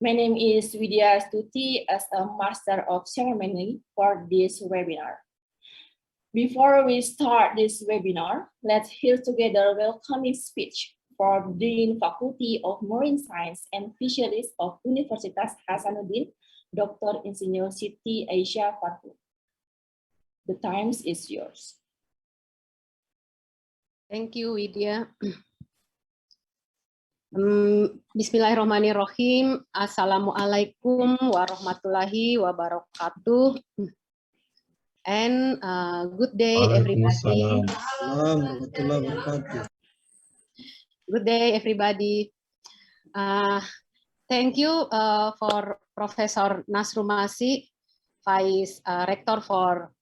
My name is Widya Stuti as a Master of Ceremony for this webinar. Before we start this webinar, let's hear together welcoming speech for Dean Faculty of Marine Science and Fisheries of Universitas Hasanuddin, Dr. Insinyur Siti Aisyah Fatu. The time is yours. Thank you, Widya. Bismillahirrahmanirrahim. Assalamualaikum warahmatullahi wabarakatuh. And good day, everybody. Good day, everybody. Thank you for Professor Nasrumasi, Vice Rector for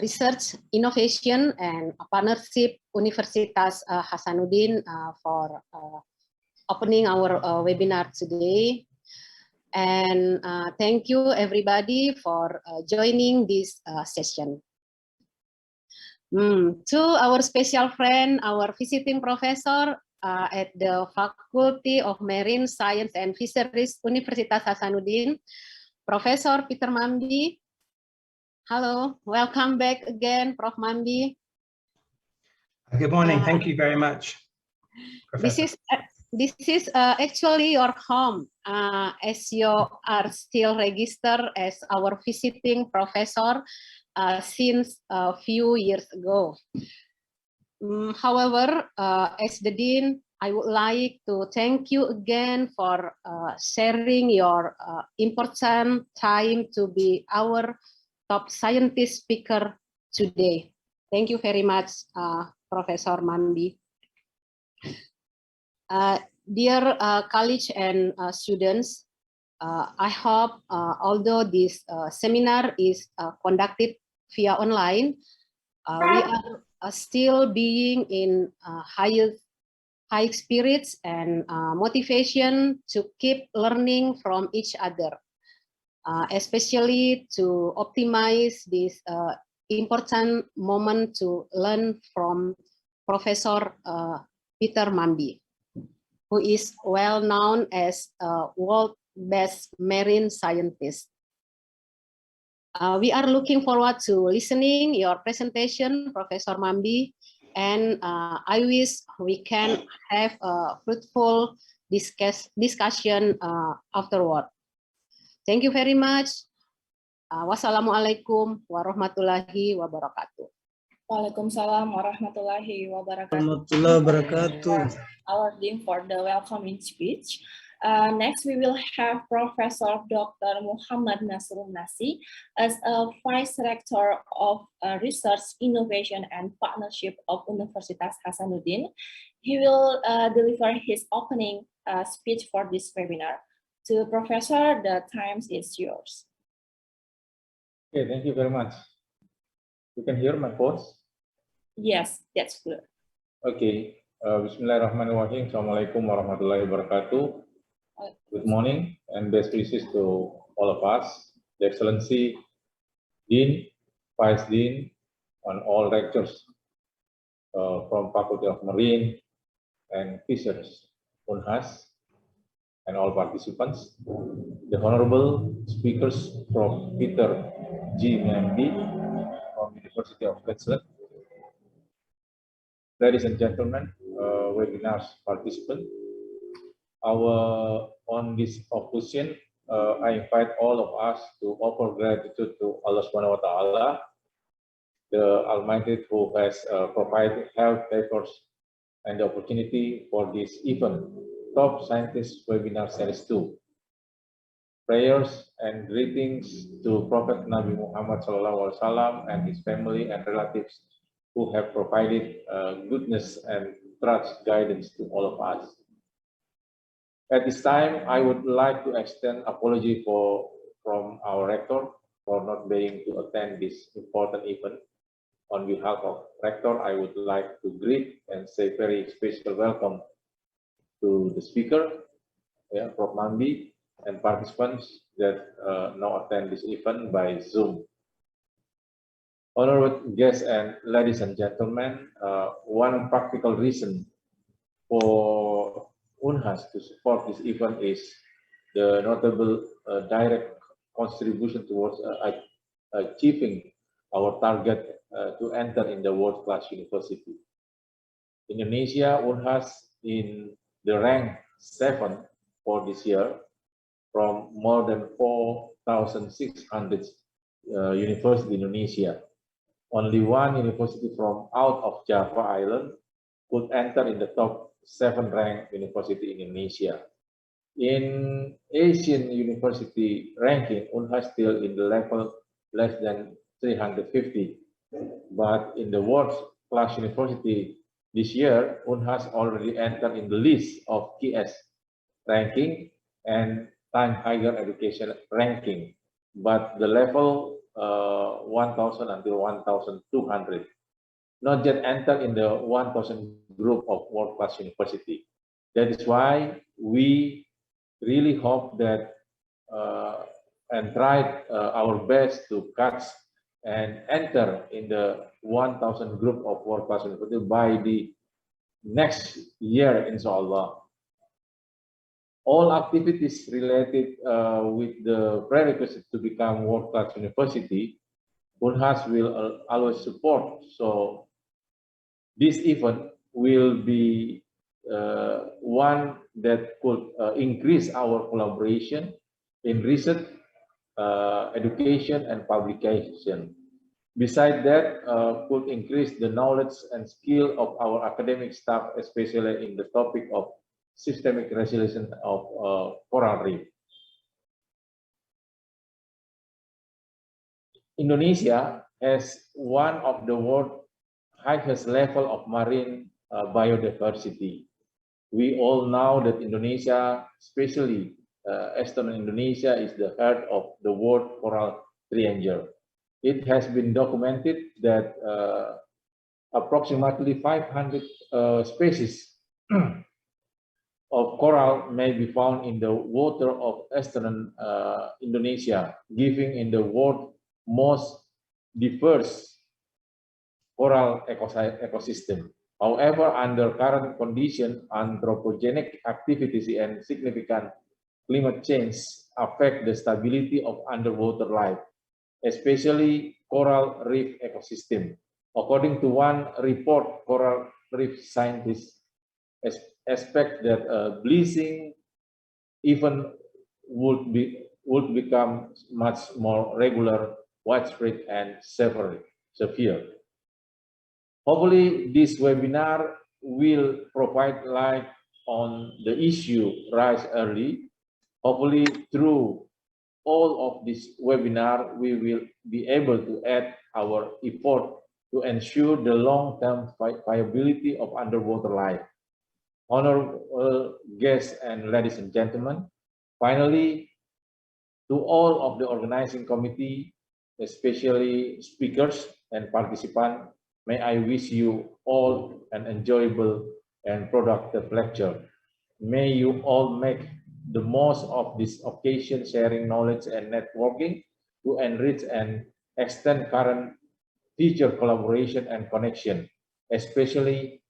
Research, Innovation, and Partnership, Universitas Hasanuddin for opening our webinar today. And thank you everybody for joining this session. To our special friend, our visiting professor at the Faculty of Marine Science and Fisheries, Universitas Hasanuddin, Professor Peter Mambi. Hello, welcome back again, Prof. Mambi. Good morning, thank you very much, Professor. This is actually your home, as you are still registered as our visiting professor since a few years ago. However, as the Dean, I would like to thank you again for sharing your important time to be our top scientist speaker today. Thank you very much, Professor Mambi. Dear college and students, I hope although this seminar is conducted via online, we are still being in high spirits and motivation to keep learning from each other, especially to optimize this important moment to learn from Professor Peter Mambi, who is well known as a world best marine scientist. We are looking forward to listening your presentation, Professor Mambi, and I wish we can have a fruitful discussion afterward. Thank you very much. Wassalamualaikum warahmatullahi wabarakatuh. Waalaikumsalam warahmatullahi wabarakatuh. Our Dean for the welcoming speech. Next, we will have Professor Dr. Muhammad Nasrul Nasi as a Vice Rector of Research, Innovation, and Partnership of Universitas Hasanuddin. He will deliver his opening speech for this webinar. To Professor, the time is yours. Okay, thank you very much. You can hear my voice? Yes, that's good. Okay. Bismillahirrahmanirrahim. Assalamualaikum warahmatullahi wabarakatuh. Good morning and best wishes to all of us, the Excellency, Dean, Vice Dean, and all lecturers from Faculty of Marine and Fisheries, UNHAS, and all participants, the honorable speakers from Peter G. Mambi from University of Queensland, ladies and gentlemen, webinars participants. On this occasion, I invite all of us to offer gratitude to Allah Subhanahu wa Taala, the Almighty, who has provided health papers and the opportunity for this event, Top Scientist Webinar Series 2. Prayers and greetings to Prophet Nabi Muhammad SAW and his family and relatives who have provided goodness and trust guidance to all of us. At this time, I would like to extend apology from our rector for not being to attend this important event. On behalf of rector, I would like to greet and say very special welcome to the speaker, Prof. Mambi, and participants that now attend this event by Zoom. Honored guests and ladies and gentlemen, one practical reason for UNHAS to support this event is the notable direct contribution towards achieving our target to enter in the world-class university. Indonesia Unhas in the rank 7 for this year from more than 4,600 universities in Indonesia. Only one university from out of Java Island could enter in the top 7 ranked university in Indonesia. In Asian university ranking, Unhas still in the level less than 350. But in the world class university this year, Unhas already entered in the list of QS ranking and Time Higher Education ranking, but the level 1,000 until 1,200, not yet entered in the 1,000 group of world-class university. That is why we really hope that and tried our best to catch and enter in the 1,000 group of world-class university by the next year, inshallah. All activities related with the prerequisite to become world-class university, Unhas will always support. So this event will be one that could increase our collaboration in research, education, and publication. Besides that, could increase the knowledge and skill of our academic staff, especially in the topic of systemic resilience of coral reef. Indonesia has one of the world's highest level of marine biodiversity. We all know that Indonesia, especially Eastern Indonesia, is the heart of the world coral triangle. It has been documented that approximately 500 species of coral may be found in the water of Eastern Indonesia, giving in the world most diverse coral ecosystem. However, under current conditions, anthropogenic activities and significant climate change affect the stability of underwater life, especially coral reef ecosystem. According to one report, coral reef scientists expect that bleaching even would become much more regular, widespread, and severe. Hopefully, this webinar will provide light on the issue raised early. Hopefully, through all of this webinar, we will be able to add our effort to ensure the long-term viability of underwater life. Honorable guests and ladies and gentlemen, finally, to all of the organizing committee, especially speakers and participants, may I wish you all an enjoyable and productive lecture. May you all make the most of this occasion, sharing knowledge and networking to enrich and extend current future collaboration and connection, especially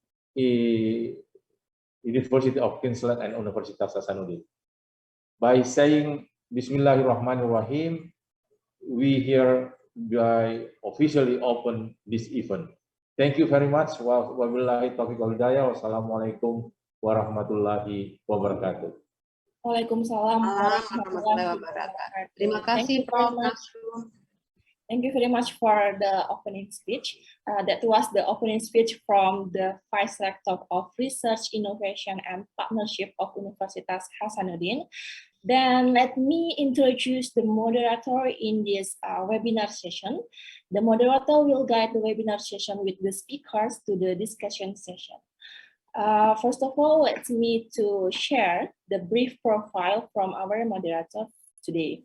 University of Queensland and Universitas Hasanuddin. By saying Bismillahirrahmanirrahim, we hereby officially open this event. Thank you very much. Wabillahi taufiq wal hidayah. Wassalamualaikum warahmatullahi wabarakatuh. Waalaikumsalam warahmatullahi wabarakatuh. Terima kasih, Prof. Nasrul. Thank you very much for the opening speech. That was the opening speech from the Vice Rector of Research, Innovation, and Partnership of Universitas Hasanuddin. Then let me introduce the moderator in this webinar session. The moderator will guide the webinar session with the speakers to the discussion session. First of all, let me to share the brief profile from our moderator today.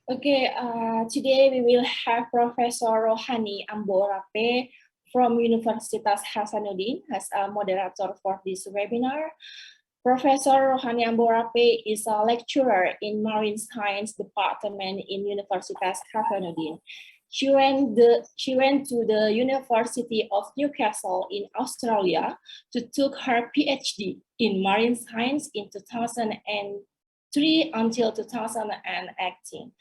Okay, today we will have Professor Rohani Ambo-Rape from Universitas Hasanuddin as a moderator for this webinar. Professor Rohani Amborape is a lecturer in Marine Science Department in Universitas Hasanuddin. She went to the University of Newcastle in Australia to took her PhD in marine science in 2003 until 2018.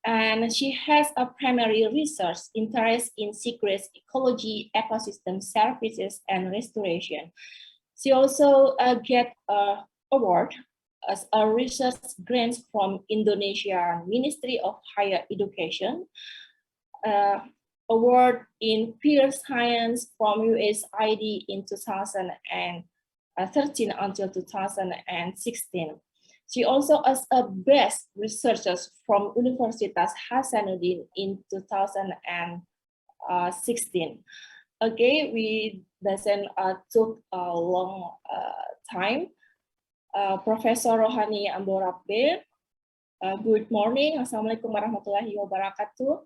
And she has a primary research interest in seagrass ecology, ecosystem services, and restoration. She also get an award as a research grant from Indonesia Ministry of Higher Education, award in peer science from USAID in 2013 until 2016. She also has a best researcher from Universitas Hasanuddin in 2016. Okay, we doesn't took a long time. Professor Rohani Amborape, good morning. Assalamualaikum warahmatullahi wabarakatuh.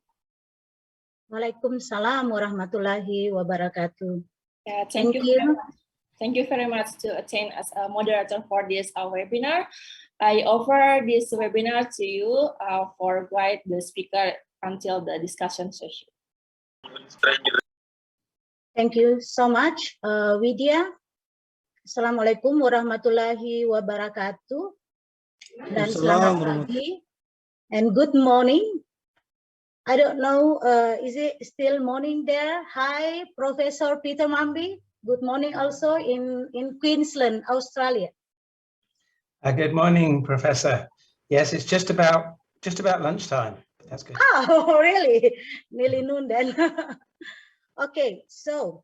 Waalaikumsalam warahmatullahi wabarakatuh. Thank you very much to attend as a moderator for this webinar. I offer this webinar to you for guide the speaker until the discussion session. Thank you so much, Widya. Assalamualaikum warahmatullahi wabarakatuh. Dan selamat pagi and good morning. I don't know, is it still morning there? Hi, Professor Peter Mambi. Good morning also in Queensland, Australia. Good morning, Professor. Yes, it's just about lunchtime. That's good. Oh, really? Nearly noon then. Okay, so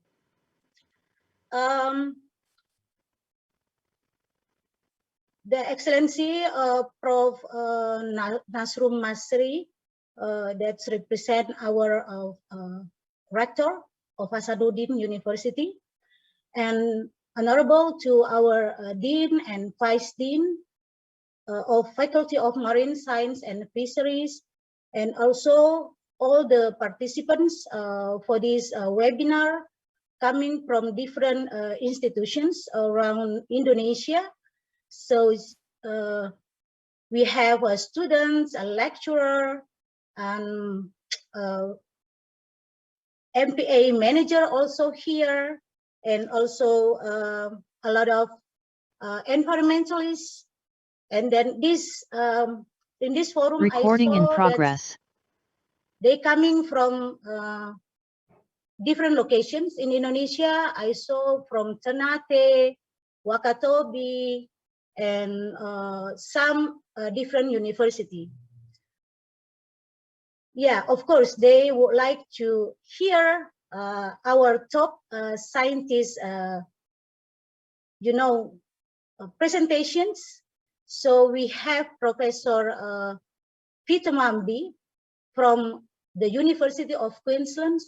the Excellency Prof. Nasrum Masri, that represent our rector of Hasanuddin University, and honorable to our Dean and Vice Dean of Faculty of Marine Science and Fisheries, and also all the participants for this webinar coming from different institutions around Indonesia. So we have students, a lecturer, and MPA manager also here, and also a lot of environmentalists. And then this in this forum, recording I saw in progress. They coming from different locations in Indonesia. I saw from Ternate, Wakatobi, and some different university. Yeah, of course, they would like to hear our top scientists, presentations. So we have Professor Peter Mambi from the University of Queensland,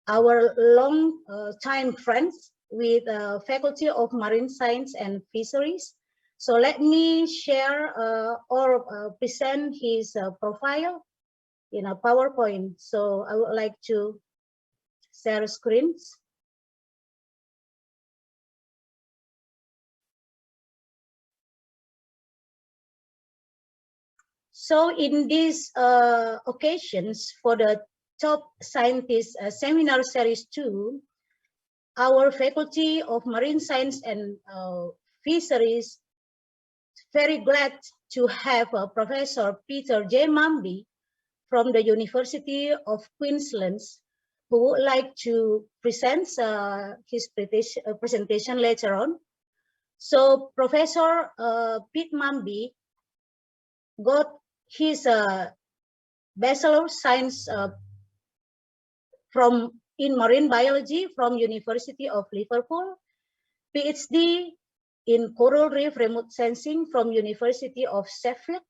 our long time friends with Faculty of Marine Science and Fisheries. So let me share or present his profile in a PowerPoint. So I would like to share screens. So in these occasions for the Top Scientist Seminar Series 2, our Faculty of Marine Science and Fisheries very glad to have Professor Peter J. Mambi from the University of Queensland, who would like to present his presentation later on. So Professor Pete Mambi got his Bachelor of Science in Marine Biology from University of Liverpool, PhD in Coral Reef Remote Sensing from University of Sheffield,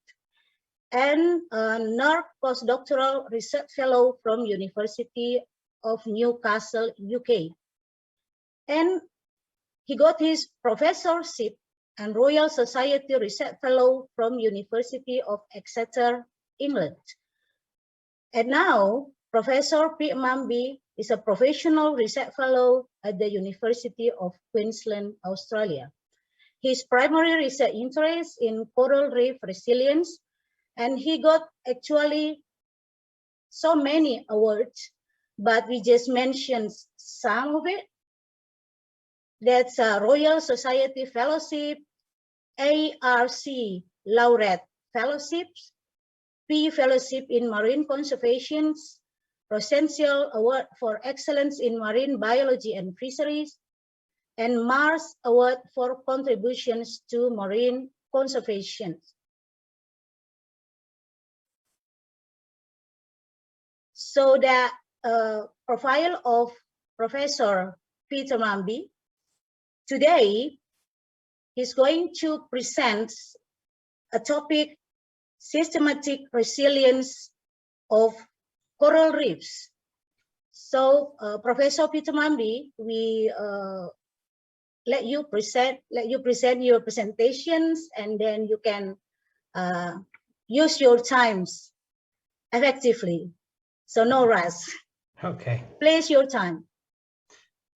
and a NERC postdoctoral research fellow from University of Newcastle, UK. And he got his professorship and Royal Society Research Fellow from University of Exeter, England. And now, Professor Pete Mambi is a professional research fellow at the University of Queensland, Australia. His primary research interest in coral reef resilience, and he got actually so many awards, but we just mentioned some of it. That's a Royal Society Fellowship, ARC Laureate Fellowships, P Fellowship in Marine Conservation, Rosenstiel Award for Excellence in Marine Biology and Fisheries, and Mars Award for contributions to marine conservation. So the profile of Professor Peter Mamby, today he's going to present a topic, systematic resilience of coral reefs. So Professor Peter Mamby, we let you present your presentations, and then you can use your times effectively. So no rush. Okay. Please your time.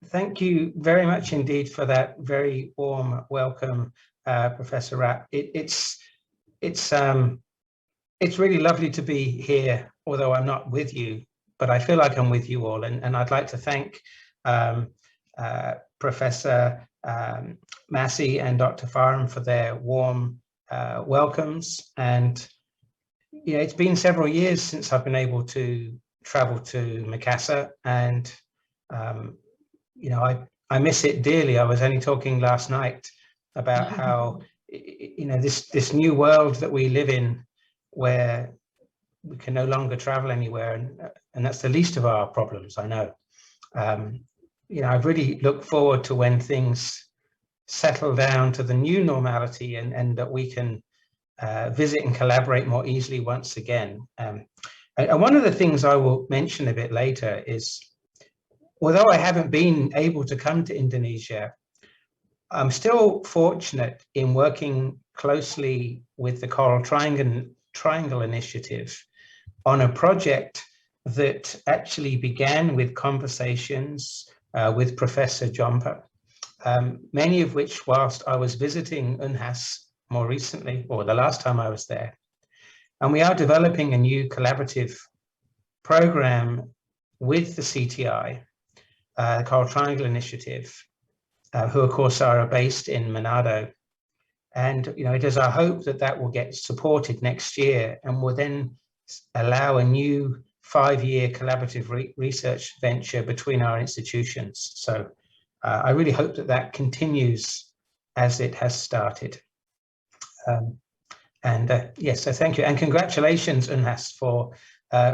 Thank you very much indeed for that very warm welcome, Professor Rapp. It's really lovely to be here, although I'm not with you, but I feel like I'm with you all. And I'd like to thank Professor Massey and Dr. Farham for their warm welcomes. And you know, it's been several years since I've been able to travel to Makassar, and you know, I miss it dearly. I was only talking last night about how, you know, this new world that we live in, where we can no longer travel anywhere, and that's the least of our problems, I know. You know, I really look forward to when things settle down to the new normality, and that we can visit and collaborate more easily once again. And one of the things I will mention a bit later is, although I haven't been able to come to Indonesia, I'm still fortunate in working closely with the Coral Triangle Initiative on a project that actually began with conversations with Professor Jompa, many of which whilst I was visiting UNHAS more recently, or the last time I was there. And we are developing a new collaborative program with the CTI, the Coral Triangle Initiative, who of course are based in Manado. And you know, it is our hope that that will get supported next year, and will then allow a new 5-year collaborative research venture between our institutions. So I really hope that that continues as it has started. Yes, so thank you, and congratulations, UNHAS, for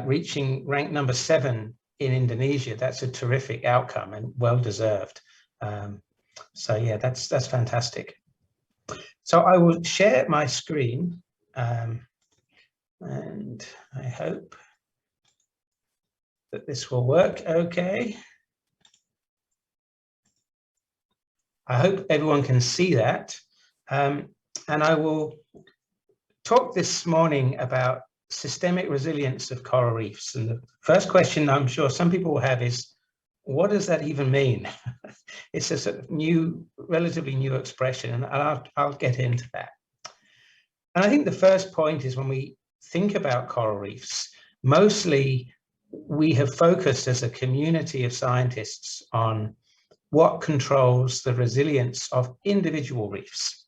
reaching rank number 7 in Indonesia. That's a terrific outcome and well deserved. So yeah, that's fantastic. So I will share my screen, and I hope that this will work okay. I hope everyone can see that. And I will talk this morning about systemic resilience of coral reefs. And the first question I'm sure some people will have is, what does that even mean? It's a sort of new, relatively new expression, and I'll get into that. And I think the first point is, when we think about coral reefs, mostly we have focused as a community of scientists on what controls the resilience of individual reefs.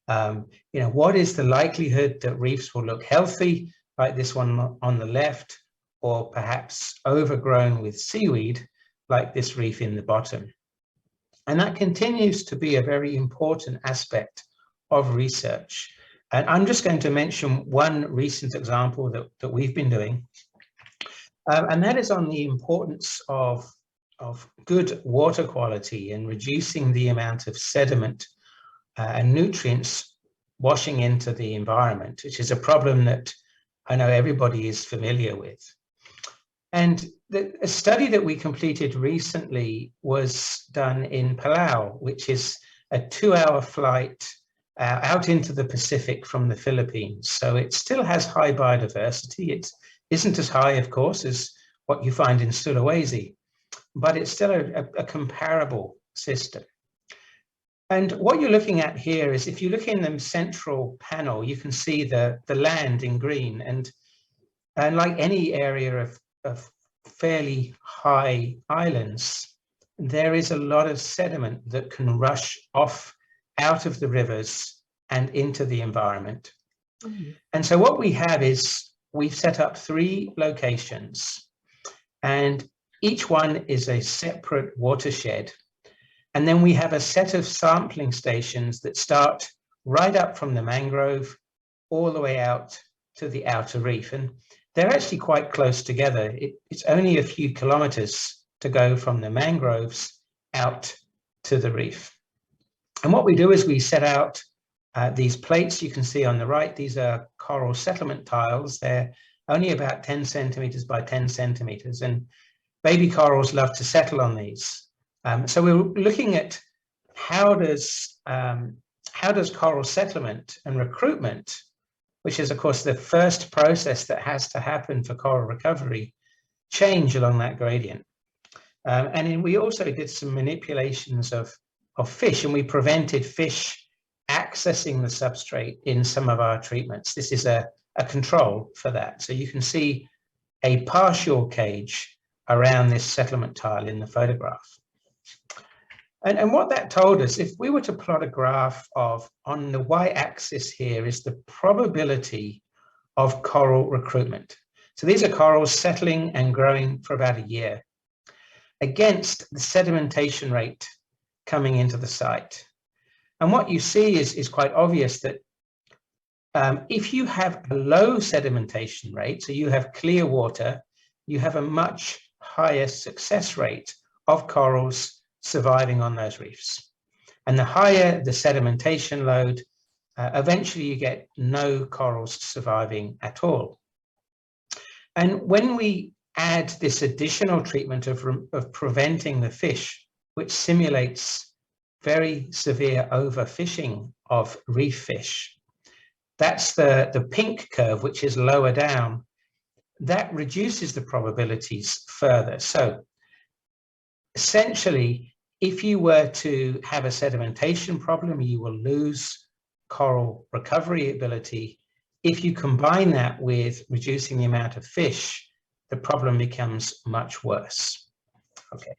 You know, what is the likelihood that reefs will look healthy, like this one on the left, or perhaps overgrown with seaweed, like this reef in the bottom? And that continues to be a very important aspect of research. And I'm just going to mention one recent example that we've been doing, and that is on the importance of good water quality and reducing the amount of sediment and nutrients washing into the environment, which is a problem that I know everybody is familiar with. And a study that we completed recently was done in Palau, which is a 2-hour flight out into the Pacific from the Philippines. So it still has high biodiversity. It isn't as high, of course, as what you find in Sulawesi, but it's still a comparable system. And what you're looking at here is, if you look in the central panel, you can see the land in green, and like any area of fairly high islands, there is a lot of sediment that can rush off out of the rivers and into the environment. And so what we have is, we've set up 3 locations, and each one is a separate watershed. And then we have a set of sampling stations that start right up from the mangrove all the way out to the outer reef. And they're actually quite close together. It's only a few kilometers to go from the mangroves out to the reef. And what we do is we set out these plates you can see on the right. These are coral settlement tiles. They're only about 10 centimeters by 10 centimeters. And baby corals love to settle on these. So we're looking at how does coral settlement and recruitment, which is of course the first process that has to happen for coral recovery, change along that gradient. And then we also did some manipulations of fish, and we prevented fish accessing the substrate in some of our treatments. This is a control for that. So you can see a partial cage around this settlement tile in the photograph. And what that told us, if we were to plot a graph of, on the y-axis here is the probability of coral recruitment. So these are corals settling and growing for about a year against the sedimentation rate coming into the site. And what you see is quite obvious, that if you have a low sedimentation rate, so you have clear water, you have a much higher success rate of corals surviving on those reefs. And the higher the sedimentation load, eventually you get no corals surviving at all. And when we add this additional treatment of preventing the fish, which simulates very severe overfishing of reef fish, that's the pink curve, which is lower down, that reduces the probabilities further. So essentially, if you were to have a sedimentation problem, you will lose coral recovery ability. If you combine that with reducing the amount of fish, the problem becomes much worse. Okay.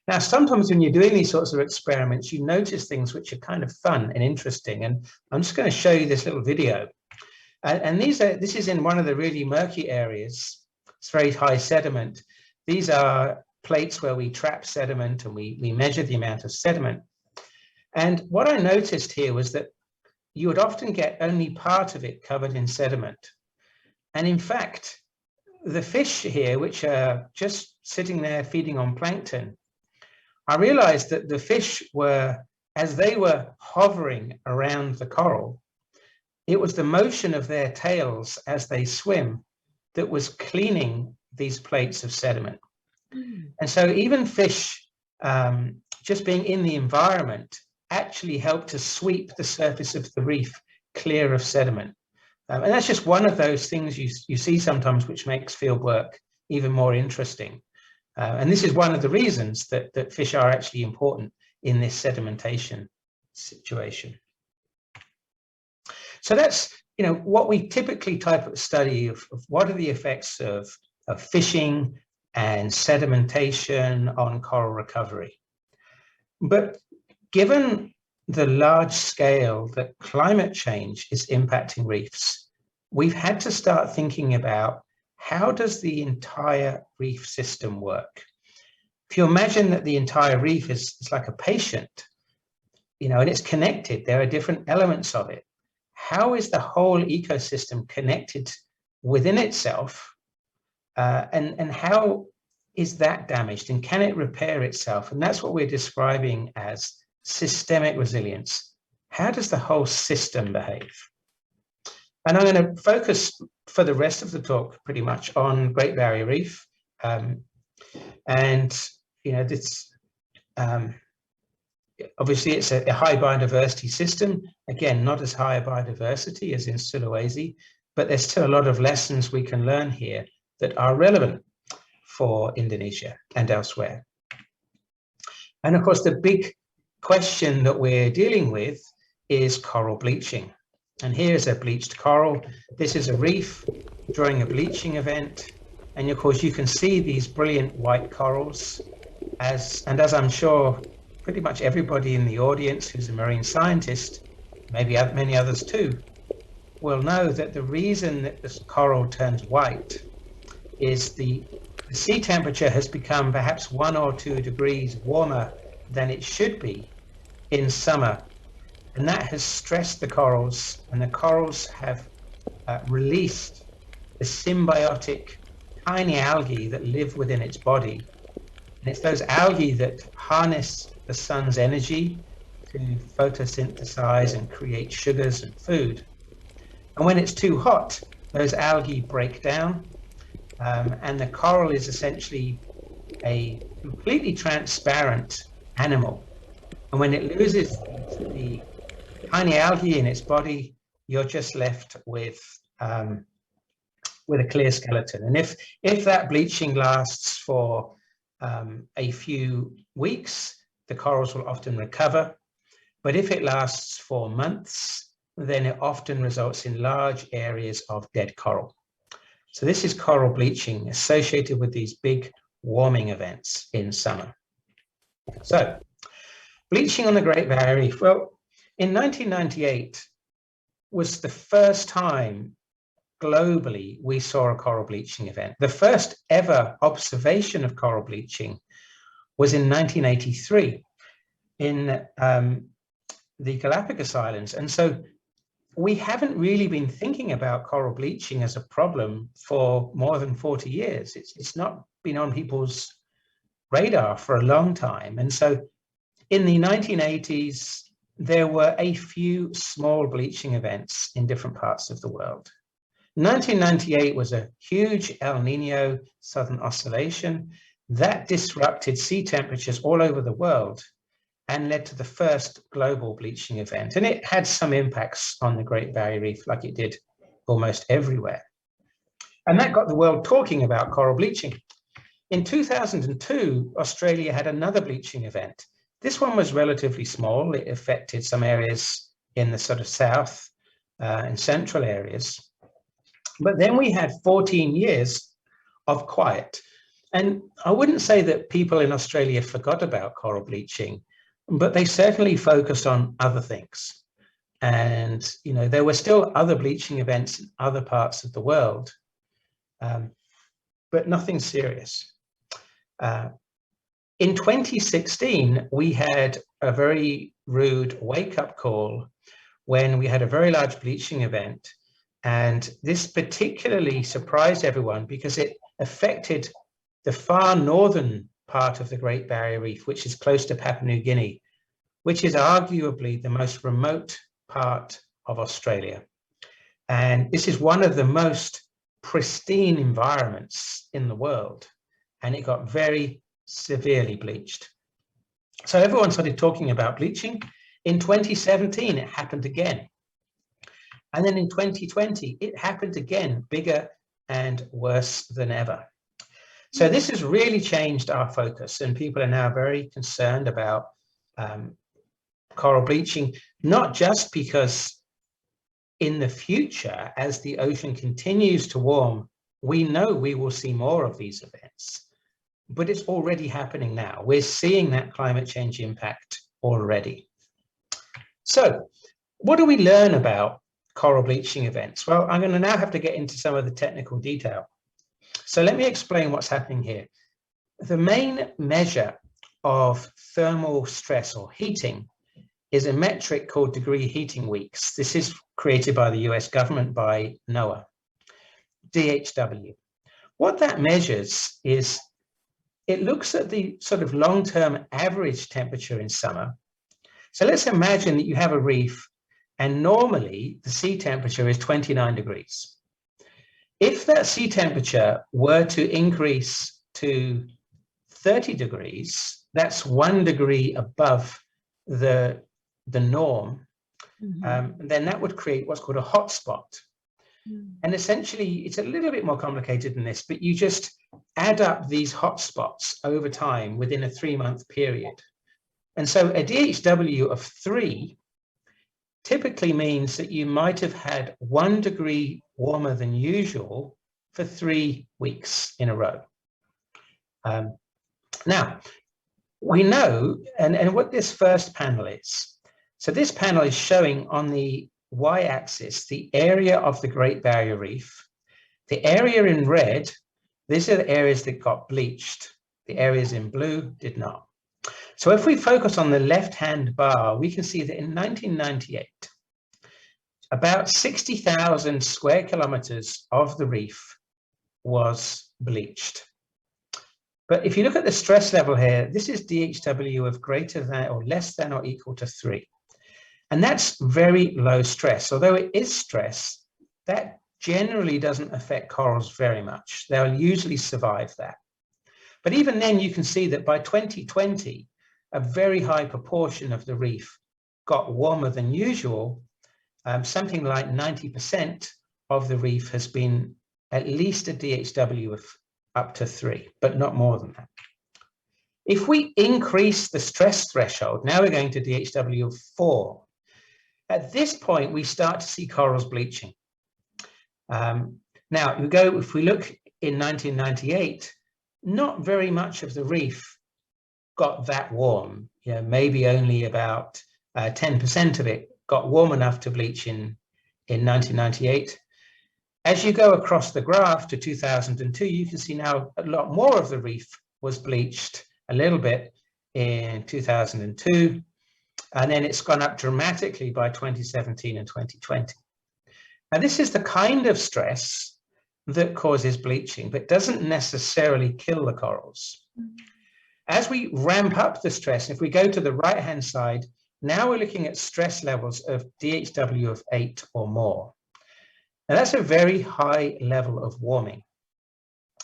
Now, sometimes when you're doing these sorts of experiments, you notice things which are kind of fun and interesting. And I'm just going to show you this little video. And this is in one of the really murky areas. It's very high sediment. These are plates where we trap sediment and we measure the amount of sediment. And what I noticed here was that you would often get only part of it covered in sediment. And in fact, the fish here, which are just sitting there feeding on plankton, I realized that the fish were, as they were hovering around the coral, it was the motion of their tails as they swim that was cleaning these plates of sediment. And so even fish just being in the environment actually helped to sweep the surface of the reef clear of sediment. And that's just one of those things you see sometimes, which makes field work even more interesting. And this is one of the reasons that fish are actually important in this sedimentation situation. So that's, what we typically type of study of what are the effects of fishing and sedimentation on coral recovery. But given the large scale that climate change is impacting reefs, we've had to start thinking about, how does the entire reef system work? If you imagine that the entire reef is like a patient, and it's connected, there are different elements of it. How is the whole ecosystem connected within itself? And how is that damaged, and can it repair itself? And that's what we're describing as systemic resilience. How does the whole system behave? And I'm going to focus for the rest of the talk pretty much on Great Barrier Reef. Obviously it's a high biodiversity system. Again, not as high a biodiversity as in Sulawesi, but there's still a lot of lessons we can learn here that are relevant for Indonesia and elsewhere. And of course, the big question that we're dealing with is coral bleaching. And here's a bleached coral. This is a reef during a bleaching event. And of course, you can see these brilliant white corals. As I'm sure pretty much everybody in the audience who's a marine scientist, maybe many others too, will know that the reason that this coral turns white is the sea temperature has become perhaps 1 or 2 degrees warmer than it should be in summer. And that has stressed the corals, and the corals have released the symbiotic tiny algae that live within its body. And it's those algae that harness the sun's energy to photosynthesize and create sugars and food. And when it's too hot, those algae break down, and the coral is essentially a completely transparent animal. And when it loses the tiny algae in its body, you're just left with a clear skeleton. And if that bleaching lasts for a few weeks, the corals will often recover. But if it lasts for months, then it often results in large areas of dead coral. So this is coral bleaching associated with these big warming events in summer. So bleaching on the Great Barrier Reef. Well, in 1998 was the first time globally we saw a coral bleaching event. The first ever observation of coral bleaching was in 1983 in the Galapagos Islands. And so we haven't really been thinking about coral bleaching as a problem for more than 40 years. It's not been on people's radar for a long time. And so in the 1980s, there were a few small bleaching events in different parts of the world. 1998 was a huge El Nino Southern Oscillation that disrupted sea temperatures all over the world and led to the first global bleaching event. And it had some impacts on the Great Barrier Reef, like it did almost everywhere. And that got the world talking about coral bleaching. In 2002, Australia had another bleaching event. This one was relatively small. It affected some areas in the sort of south and central areas. But then we had 14 years of quiet. And I wouldn't say that people in Australia forgot about coral bleaching, but they certainly focused on other things. And, you know, there were still other bleaching events in other parts of the world, but nothing serious. In 2016, we had a very rude wake-up call when we had a very large bleaching event. And this particularly surprised everyone because it affected the far northern part of the Great Barrier Reef, which is close to Papua New Guinea, which is arguably the most remote part of Australia. And this is one of the most pristine environments in the world. And it got very severely bleached. So everyone started talking about bleaching. In 2017, it happened again. And then in 2020, it happened again, bigger and worse than ever. So this has really changed our focus, and people are now very concerned about coral bleaching, not just because in the future, as the ocean continues to warm, we know we will see more of these events, but it's already happening now. We're seeing that climate change impact already. So what do we learn about coral bleaching events? Well, I'm going to now have to get into some of the technical detail. So let me explain what's happening here. The main measure of thermal stress or heating is a metric called degree heating weeks. This is created by the US government by NOAA, DHW. What that measures is it looks at the sort of long-term average temperature in summer. So let's imagine that you have a reef and normally the sea temperature is 29 degrees. If that sea temperature were to increase to 30 degrees, that's 1 degree above the norm, then that would create what's called a hotspot. And essentially, it's a little bit more complicated than this, but you just add up these hotspots over time within a 3-month period. And so a DHW of 3 typically means that you might have had 1 degree warmer than usual for 3 weeks in a row. Now, we know, and what this first panel is, so this panel is showing on the y-axis the area of the Great Barrier Reef. The area in red, these are the areas that got bleached. The areas in blue did not. So if we focus on the left-hand bar, we can see that in 1998, about 60,000 square kilometers of the reef was bleached. But if you look at the stress level here, this is DHW of greater than or less than or equal to 3. And that's very low stress. Although it is stress, that generally doesn't affect corals very much. They'll usually survive that. But even then, you can see that by 2020, a very high proportion of the reef got warmer than usual. Something like 90% of the reef has been at least a DHW of up to 3, but not more than that. If we increase the stress threshold, now we're going to DHW of 4. At this point, we start to see corals bleaching. Now, if we look in 1998, not very much of the reef got that warm. Maybe only about 10% of it got warm enough to bleach in 1998. As you go across the graph to 2002, you can see now a lot more of the reef was bleached a little bit in 2002, and then it's gone up dramatically by 2017 and 2020. Now, this is the kind of stress that causes bleaching, but doesn't necessarily kill the corals. As we ramp up the stress, if we go to the right-hand side, now we're looking at stress levels of DHW of 8 or more. Now, that's a very high level of warming.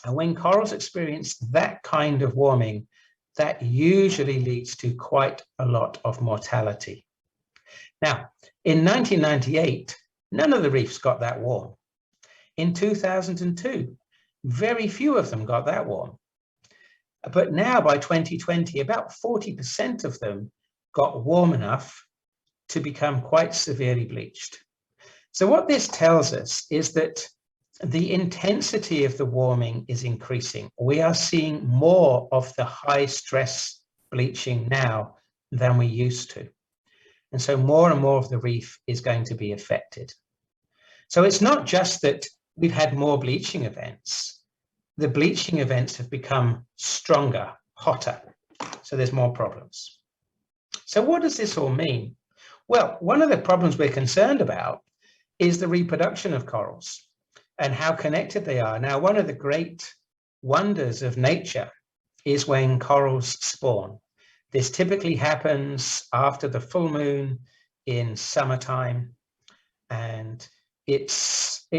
And when corals experience that kind of warming, that usually leads to quite a lot of mortality. Now, in 1998, none of the reefs got that warm. In 2002, very few of them got that warm. But now by 2020, about 40% of them got warm enough to become quite severely bleached. So what this tells us is that the intensity of the warming is increasing. We are seeing more of the high stress bleaching now than we used to. And so more and more of the reef is going to be affected. So it's not just that we've had more bleaching events. The bleaching events have become stronger, hotter. So there's more problems. So what does this all mean? Well, one of the problems we're concerned about is the reproduction of corals and how connected they are. Now, one of the great wonders of nature is when corals spawn. This typically happens after the full moon in summertime, and it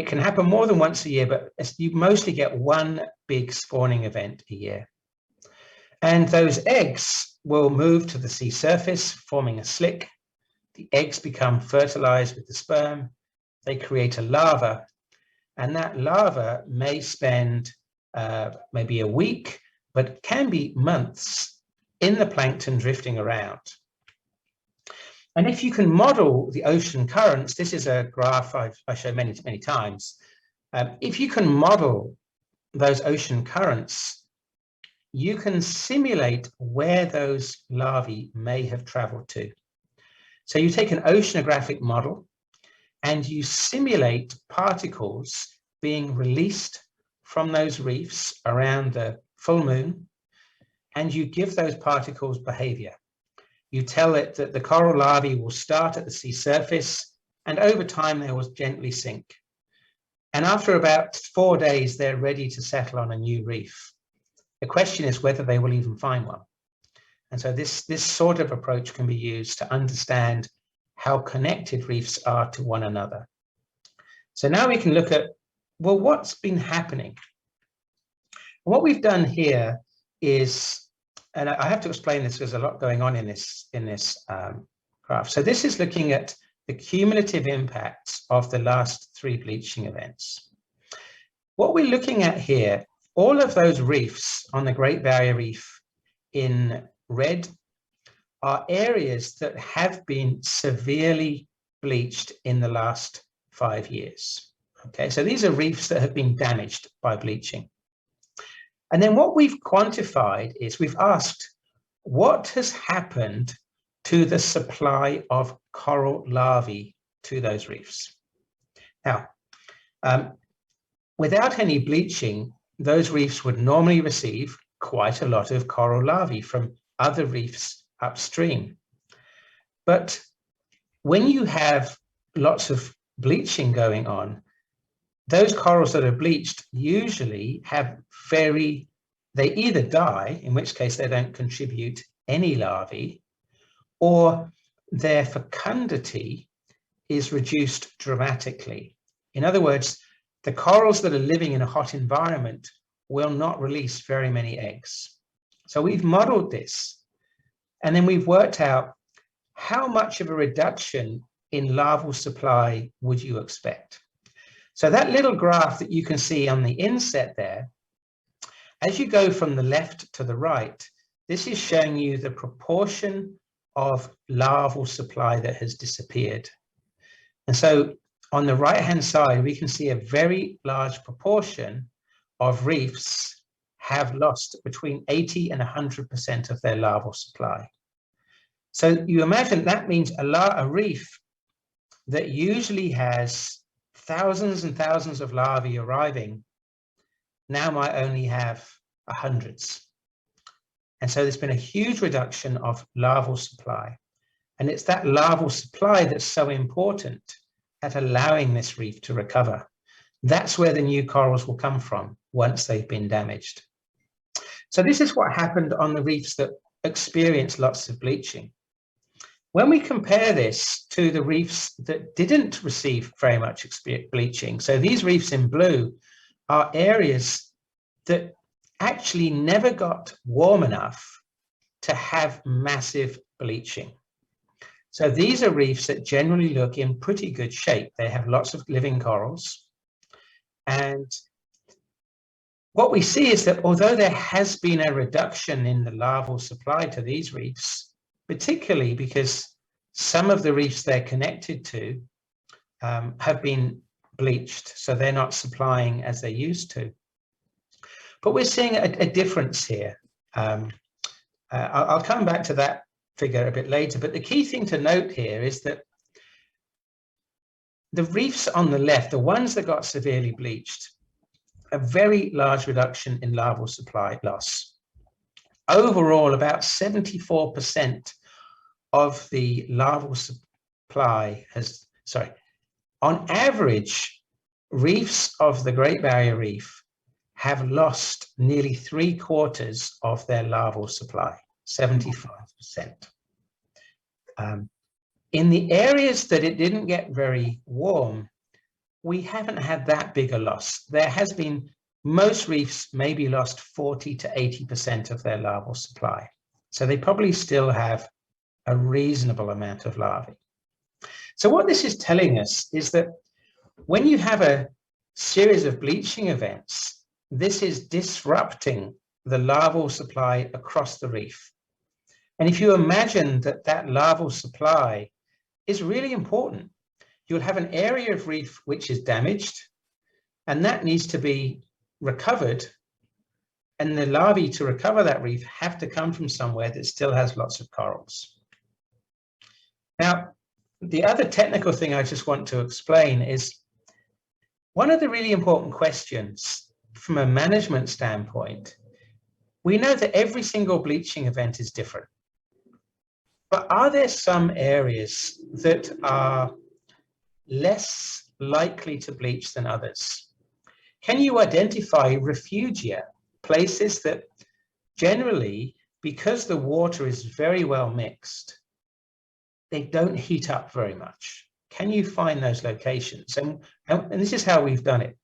can happen more than once a year, but you mostly get one big spawning event a year. And those eggs will move to the sea surface, forming a slick. The eggs become fertilized with the sperm. They create a larva, and that larva may spend maybe a week, but can be months in the plankton drifting around. And if you can model the ocean currents, this is a graph I show many, many times. If you can model those ocean currents, you can simulate where those larvae may have traveled to. So you take an oceanographic model and you simulate particles being released from those reefs around the full moon, and you give those particles behavior. You tell it that the coral larvae will start at the sea surface, and over time they will gently sink. And after about 4 days, they're ready to settle on a new reef. The question is whether they will even find one. And so this sort of approach can be used to understand how connected reefs are to one another. So now we can look at, well, what's been happening? What we've done here is, and I have to explain this, there's a lot going on in this graph. So this is looking at the cumulative impacts of the last 3 bleaching events. What we're looking at here, all of those reefs on the Great Barrier Reef in red are areas that have been severely bleached in the last 5 years. Okay, so these are reefs that have been damaged by bleaching. And then what we've quantified is we've asked, what has happened to the supply of coral larvae to those reefs? Now, without any bleaching, those reefs would normally receive quite a lot of coral larvae from other reefs upstream. But when you have lots of bleaching going on, those corals that are bleached usually have they either die, in which case they don't contribute any larvae, or their fecundity is reduced dramatically. In other words, the corals that are living in a hot environment will not release very many eggs. So we've modeled this, and then we've worked out how much of a reduction in larval supply would you expect. So that little graph that you can see on the inset there, as you go from the left to the right, this is showing you the proportion of larval supply that has disappeared. And so on the right-hand side, we can see a very large proportion of reefs have lost between 80 and 100% of their larval supply. So you imagine that means a reef that usually has thousands and thousands of larvae arriving now might only have hundreds. And so there's been a huge reduction of larval supply. And it's that larval supply that's so important at allowing this reef to recover. That's where the new corals will come from once they've been damaged. So this is what happened on the reefs that experienced lots of bleaching. When we compare this to the reefs that didn't receive very much bleaching, so these reefs in blue are areas that actually never got warm enough to have massive bleaching. So these are reefs that generally look in pretty good shape. They have lots of living corals. And what we see is that although there has been a reduction in the larval supply to these reefs, particularly because some of the reefs they're connected to have been bleached, so they're not supplying as they used to. But we're seeing a difference here. I'll come back to that figure a bit later, but the key thing to note here is that the reefs on the left, the ones that got severely bleached, a very large reduction in larval supply loss. Overall, about 74% of the larval supply on average, reefs of the Great Barrier Reef have lost nearly 3/4 of their larval supply, 75%. In the areas that it didn't get very warm, we haven't had that big a loss. There has been, most reefs maybe lost 40 to 80% of their larval supply. So they probably still have a reasonable amount of larvae. So what this is telling us is that when you have a series of bleaching events, this is disrupting the larval supply across the reef. And if you imagine that that larval supply is really important, you'll have an area of reef which is damaged, and that needs to be recovered. And the larvae to recover that reef have to come from somewhere that still has lots of corals. Now, the other technical thing I just want to explain is one of the really important questions from a management standpoint. We know that every single bleaching event is different, but are there some areas that are less likely to bleach than others? Can you identify refugia, places that generally, because the water is very well mixed, they don't heat up very much? Can you find those locations? And this is how we've done it.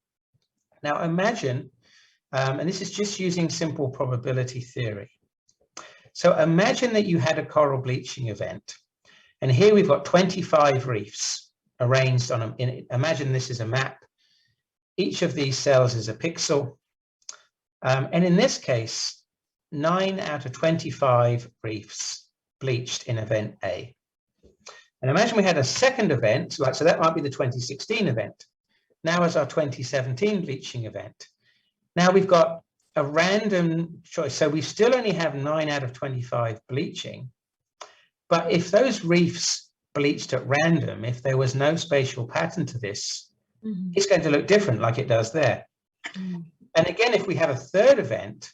Now imagine, and this is just using simple probability theory. So imagine that you had a coral bleaching event, and here we've got 25 reefs arranged on imagine this is a map. Each of these cells is a pixel. And in this case, 9 out of 25 reefs bleached in event A. And imagine we had a second event, like, so that might be the 2016 event. Now as our 2017 bleaching event. Now we've got a random choice. So we still only have 9 out of 25 bleaching. But if those reefs bleached at random, if there was no spatial pattern to this, it's going to look different like it does there. And again, if we have a third event,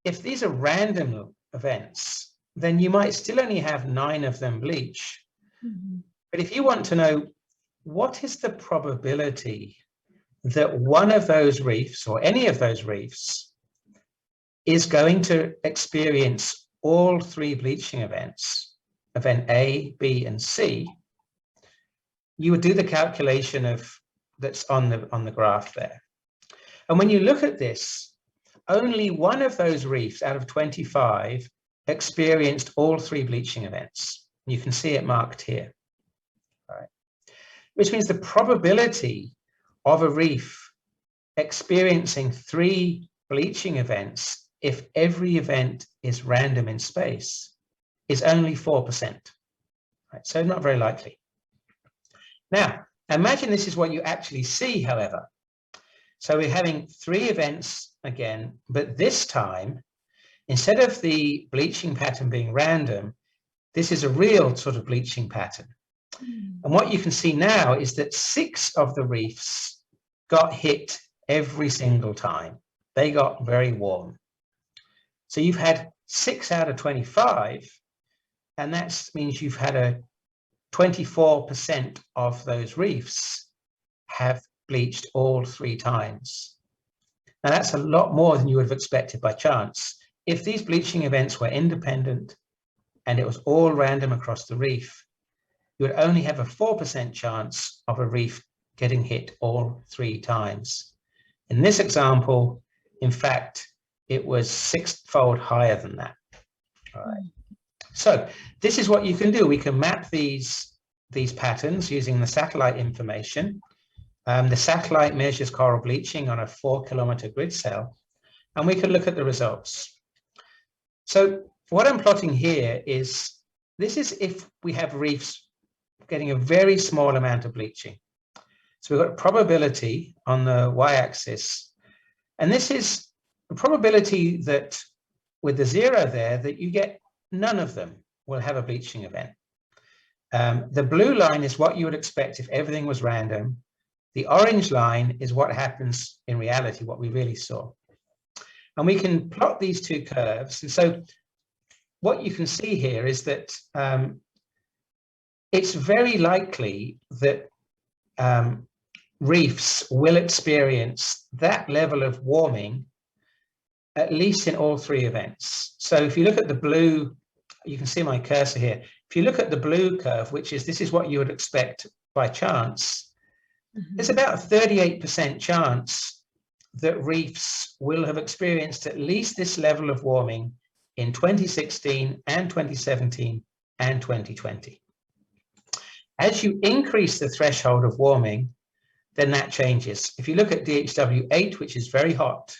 if these are random events, then you might still only have 9 of them bleach. But if you want to know what is the probability that one of those reefs or any of those reefs is going to experience all 3 bleaching events, event A, B, and C, you would do the calculation of that's on the graph there. And when you look at this, only one of those reefs out of 25 experienced all 3 bleaching events. You can see it marked here, right? Which means the probability of a reef experiencing 3 bleaching events, if every event is random in space, is only 4%. Right? So not very likely. Now, imagine this is what you actually see, however. So we're having 3 events again, but this time, instead of the bleaching pattern being random, this is a real sort of bleaching pattern. And what you can see now is that 6 of the reefs got hit every single time. They got very warm. So you've had 6 out of 25, and that means you've had a 24% of those reefs have bleached all 3 times. Now that's a lot more than you would have expected by chance. If these bleaching events were independent and it was all random across the reef, you would only have a 4% chance of a reef getting hit all 3 times. In this example, in fact, it was 6-fold higher than that. All right. So this is what you can do. We can map these patterns using the satellite information. The satellite measures coral bleaching on a 4-kilometer grid cell, and we can look at the results. So what I'm plotting here is, this is if we have reefs getting a very small amount of bleaching. So we've got probability on the y-axis, and this is a probability that with the 0 there, that you get none of them will have a bleaching event. The blue line is what you would expect if everything was random. The orange line is what happens in reality, what we really saw. And we can plot these 2 curves. And so what you can see here is that it's very likely that reefs will experience that level of warming, at least in all 3 events. So if you look at the blue, you can see my cursor here. If you look at the blue curve, which is, this is what you would expect by chance, there's about a 38% chance that reefs will have experienced at least this level of warming in 2016 and 2017 and 2020. As you increase the threshold of warming, then that changes. If you look at DHW 8, which is very hot,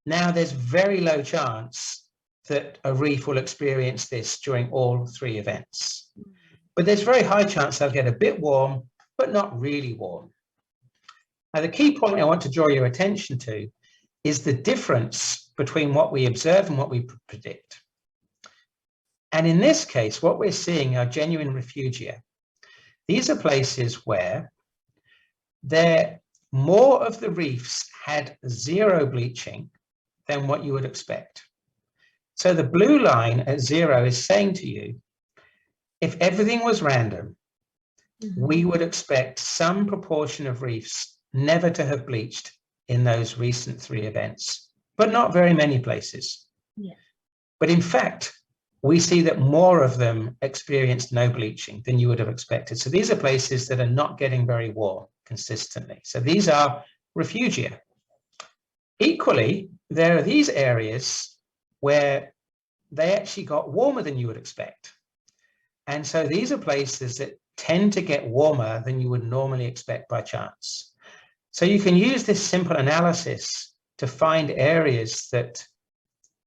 now there's very low chance that a reef will experience this during all 3 events. But there's very high chance they'll get a bit warm, but not really warm. Now, the key point I want to draw your attention to is the difference between what we observe and what we predict. And in this case, what we're seeing are genuine refugia. These are places where more of the reefs had 0 bleaching than what you would expect. So the blue line at 0 is saying to you, if everything was random, we would expect some proportion of reefs never to have bleached in those recent 3 events, but not very many places. Yeah. But in fact, we see that more of them experienced no bleaching than you would have expected. So these are places that are not getting very warm consistently. So these are refugia. Equally, there are these areas where they actually got warmer than you would expect. And so these are places that tend to get warmer than you would normally expect by chance. So you can use this simple analysis to find areas that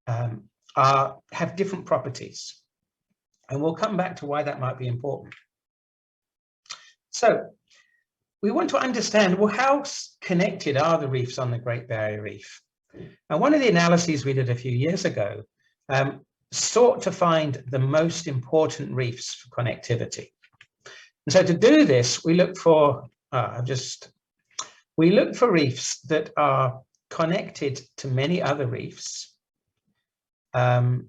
have different properties. And we'll come back to why that might be important. So we want to understand, well, how connected are the reefs on the Great Barrier Reef? And one of the analyses we did a few years ago sought to find the most important reefs for connectivity. And so to do this, we look for reefs that are connected to many other reefs, that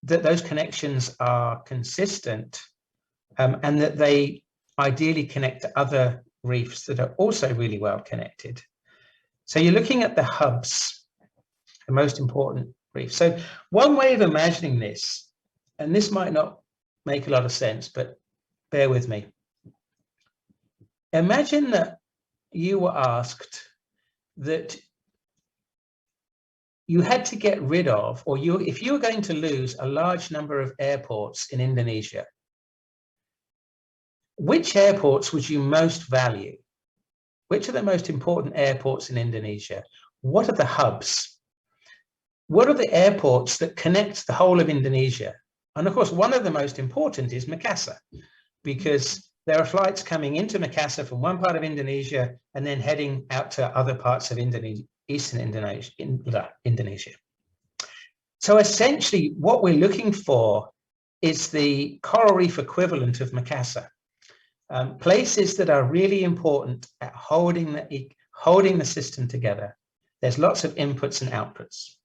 those connections are consistent, and that they ideally connect to other reefs that are also really well connected. So you're looking at the hubs, the most important reefs. So one way of imagining this, and this might not make a lot of sense, but bear with me. Imagine that you were asked that you had to get rid of, or if you were going to lose a large number of airports in Indonesia, which airports would you most value? Which are the most important airports in Indonesia? What are the hubs? What are the airports that connect the whole of Indonesia? And of course, one of the most important is Makassar, because there are flights coming into Makassar from one part of Indonesia and then heading out to other parts of eastern Indonesia. So essentially, what we're looking for is the coral reef equivalent of Makassar. Places that are really important at holding the system together. There's lots of inputs and outputs.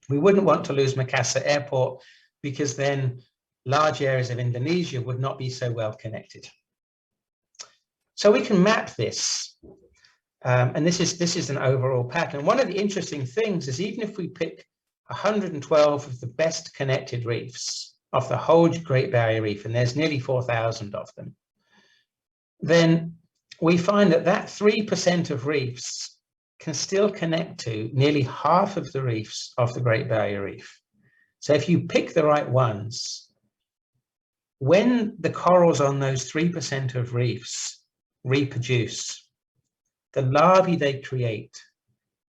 We wouldn't want to lose Makassar Airport because then large areas of Indonesia would not be so well connected. So we can map this, and this is an overall pattern. One of the interesting things is even if we pick 112 of the best connected reefs of the whole Great Barrier Reef, and there's nearly 4,000 of them, then we find that 3% of reefs can still connect to nearly half of the reefs of the Great Barrier Reef. So if you pick the right ones, when the corals on those 3% of reefs reproduce, the larvae they create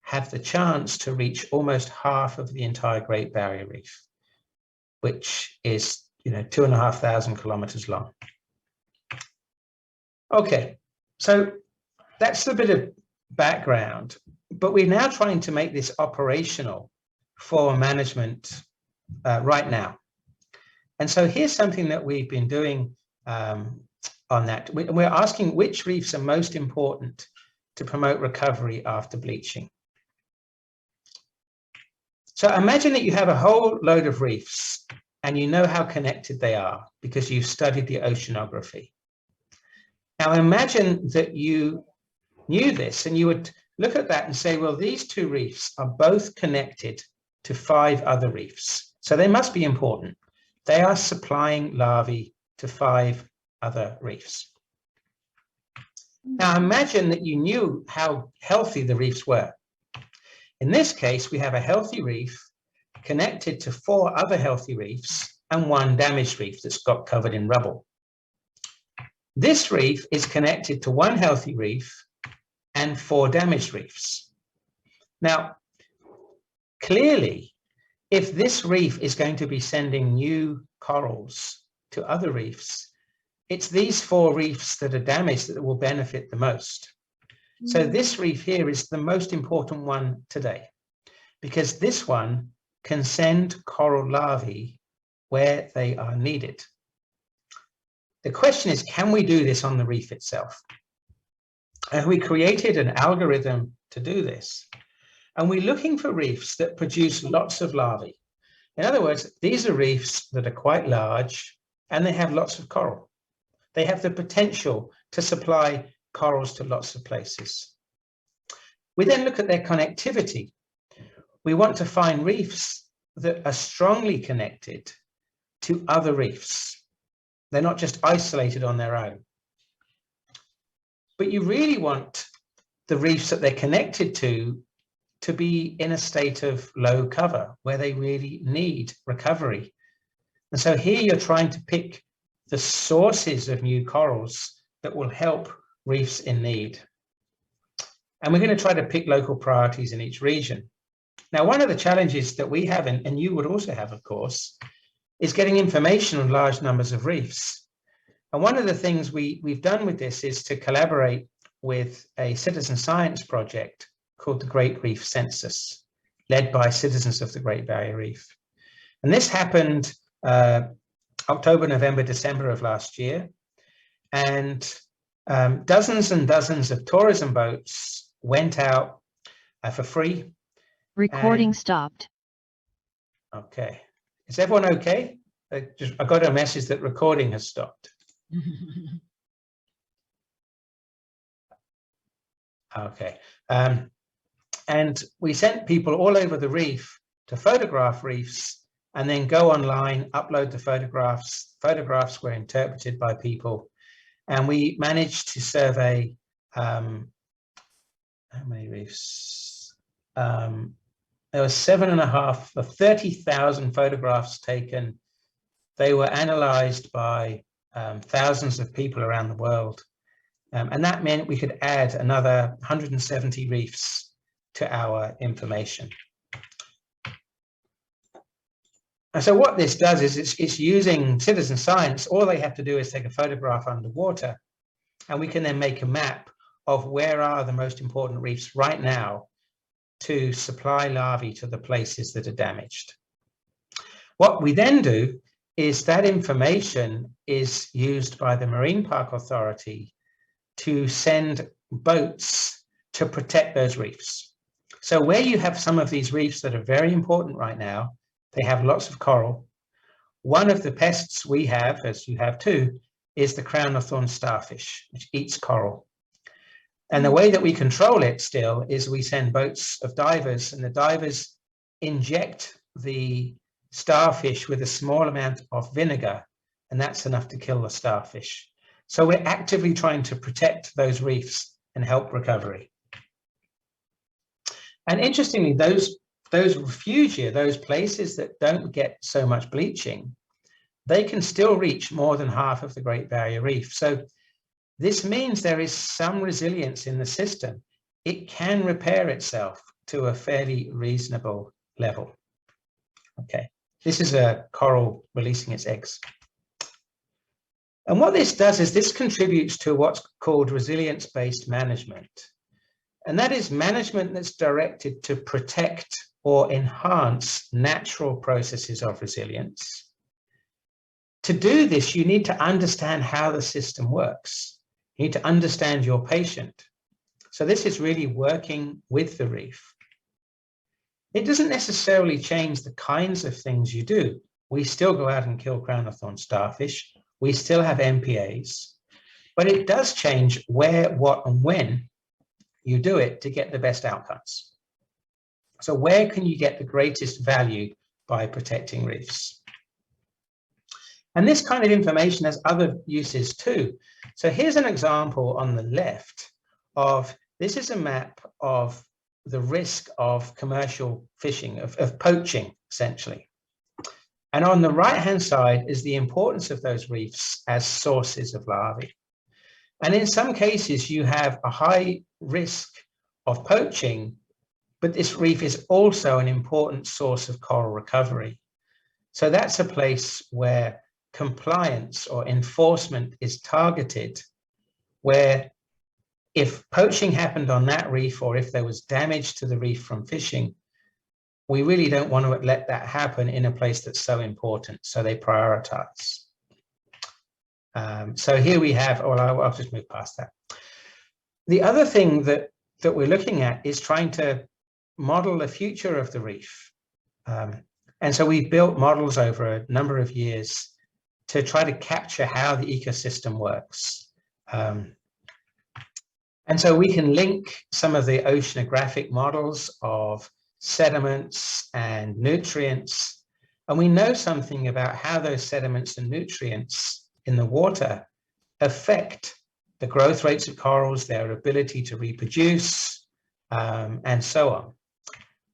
have the chance to reach almost half of the entire Great Barrier Reef, which is 2,500 kilometers long. Okay, so that's a bit of background, but we're now trying to make this operational for management right now. And so here's something that we've been doing on that. We're asking which reefs are most important to promote recovery after bleaching. So imagine that you have a whole load of reefs and you know how connected they are because you've studied the oceanography. Now imagine that you knew this and you would look at that and say, well, these two reefs are both connected to 5 other reefs. So they must be important. They are supplying larvae to 5 other reefs. Now imagine that you knew how healthy the reefs were. In this case, we have a healthy reef connected to 4 other healthy reefs and 1 damaged reef that's got covered in rubble. This reef is connected to 1 healthy reef and 4 damaged reefs. Now, clearly, if this reef is going to be sending new corals to other reefs, it's these 4 reefs that are damaged that will benefit the most. So this reef here is the most important one today, because this one can send coral larvae where they are needed. The question is, can we do this on the reef itself? And we created an algorithm to do this. And we're looking for reefs that produce lots of larvae. In other words, these are reefs that are quite large and they have lots of coral. They have the potential to supply corals to lots of places. We then look at their connectivity. We want to find reefs that are strongly connected to other reefs. They're not just isolated on their own. But you really want the reefs that they're connected to be in a state of low cover, where they really need recovery. And so here you're trying to pick the sources of new corals that will help reefs in need. And we're going to try to pick local priorities in each region. Now, one of the challenges that we have, and you would also have, of course, is getting information on large numbers of reefs. And one of the things we've done with this is to collaborate with a citizen science project called the Great Reef Census, led by citizens of the Great Barrier Reef. And this happened October, November, December of last year. And dozens and dozens of tourism boats went out for free. Recording And- stopped. Okay. Is everyone okay? I got a message that recording has stopped. Okay. And we sent people all over the reef to photograph reefs and then go online, upload the photographs. Photographs were interpreted by people. And we managed to survey, how many reefs? There were 30,000 photographs taken. They were analyzed by thousands of people around the world. And that meant we could add another 170 reefs to our information. And so what this does is it's using citizen science. All they have to do is take a photograph underwater, and we can then make a map of where are the most important reefs right now to supply larvae to the places that are damaged. What we then do is that information is used by the Marine Park Authority to send boats to protect those reefs. So where you have some of these reefs that are very important right now, they have lots of coral. One of the pests we have, as you have too, is the crown of thorn starfish, which eats coral. And the way that we control it still is we send boats of divers, and the divers inject the starfish with a small amount of vinegar, and that's enough to kill the starfish. So we're actively trying to protect those reefs and help recovery. And interestingly, those refugia, those places that don't get so much bleaching, they can still reach more than half of the Great Barrier Reef. So this means there is some resilience in the system. It can repair itself to a fairly reasonable level. Okay, this is a coral releasing its eggs. And what this does is this contributes to what's called resilience-based management. And that is management that's directed to protect or enhance natural processes of resilience. To do this, you need to understand how the system works. You need to understand your patient. So this is really working with the reef. It doesn't necessarily change the kinds of things you do. We still go out and kill crown of thorn starfish. We still have MPAs, but it does change where, what, and when you do it to get the best outcomes. So where can you get the greatest value by protecting reefs? And this kind of information has other uses too. So here's an example on the left of, this is a map of the risk of commercial fishing, of poaching, essentially. And on the right-hand side is the importance of those reefs as sources of larvae. And in some cases, you have a high risk of poaching, but this reef is also an important source of coral recovery. So that's a place where compliance or enforcement is targeted, where if poaching happened on that reef, or if there was damage to the reef from fishing, we really don't want to let that happen in a place that's so important. So they prioritize. So here we have, well, I'll just move past that. The other thing that we're looking at is trying to model the future of the reef. And so we've built models over a number of years to try to capture how the ecosystem works. And so we can link some of the oceanographic models of sediments and nutrients, and we know something about how those sediments and nutrients in the water affect the growth rates of corals, their ability to reproduce, and so on.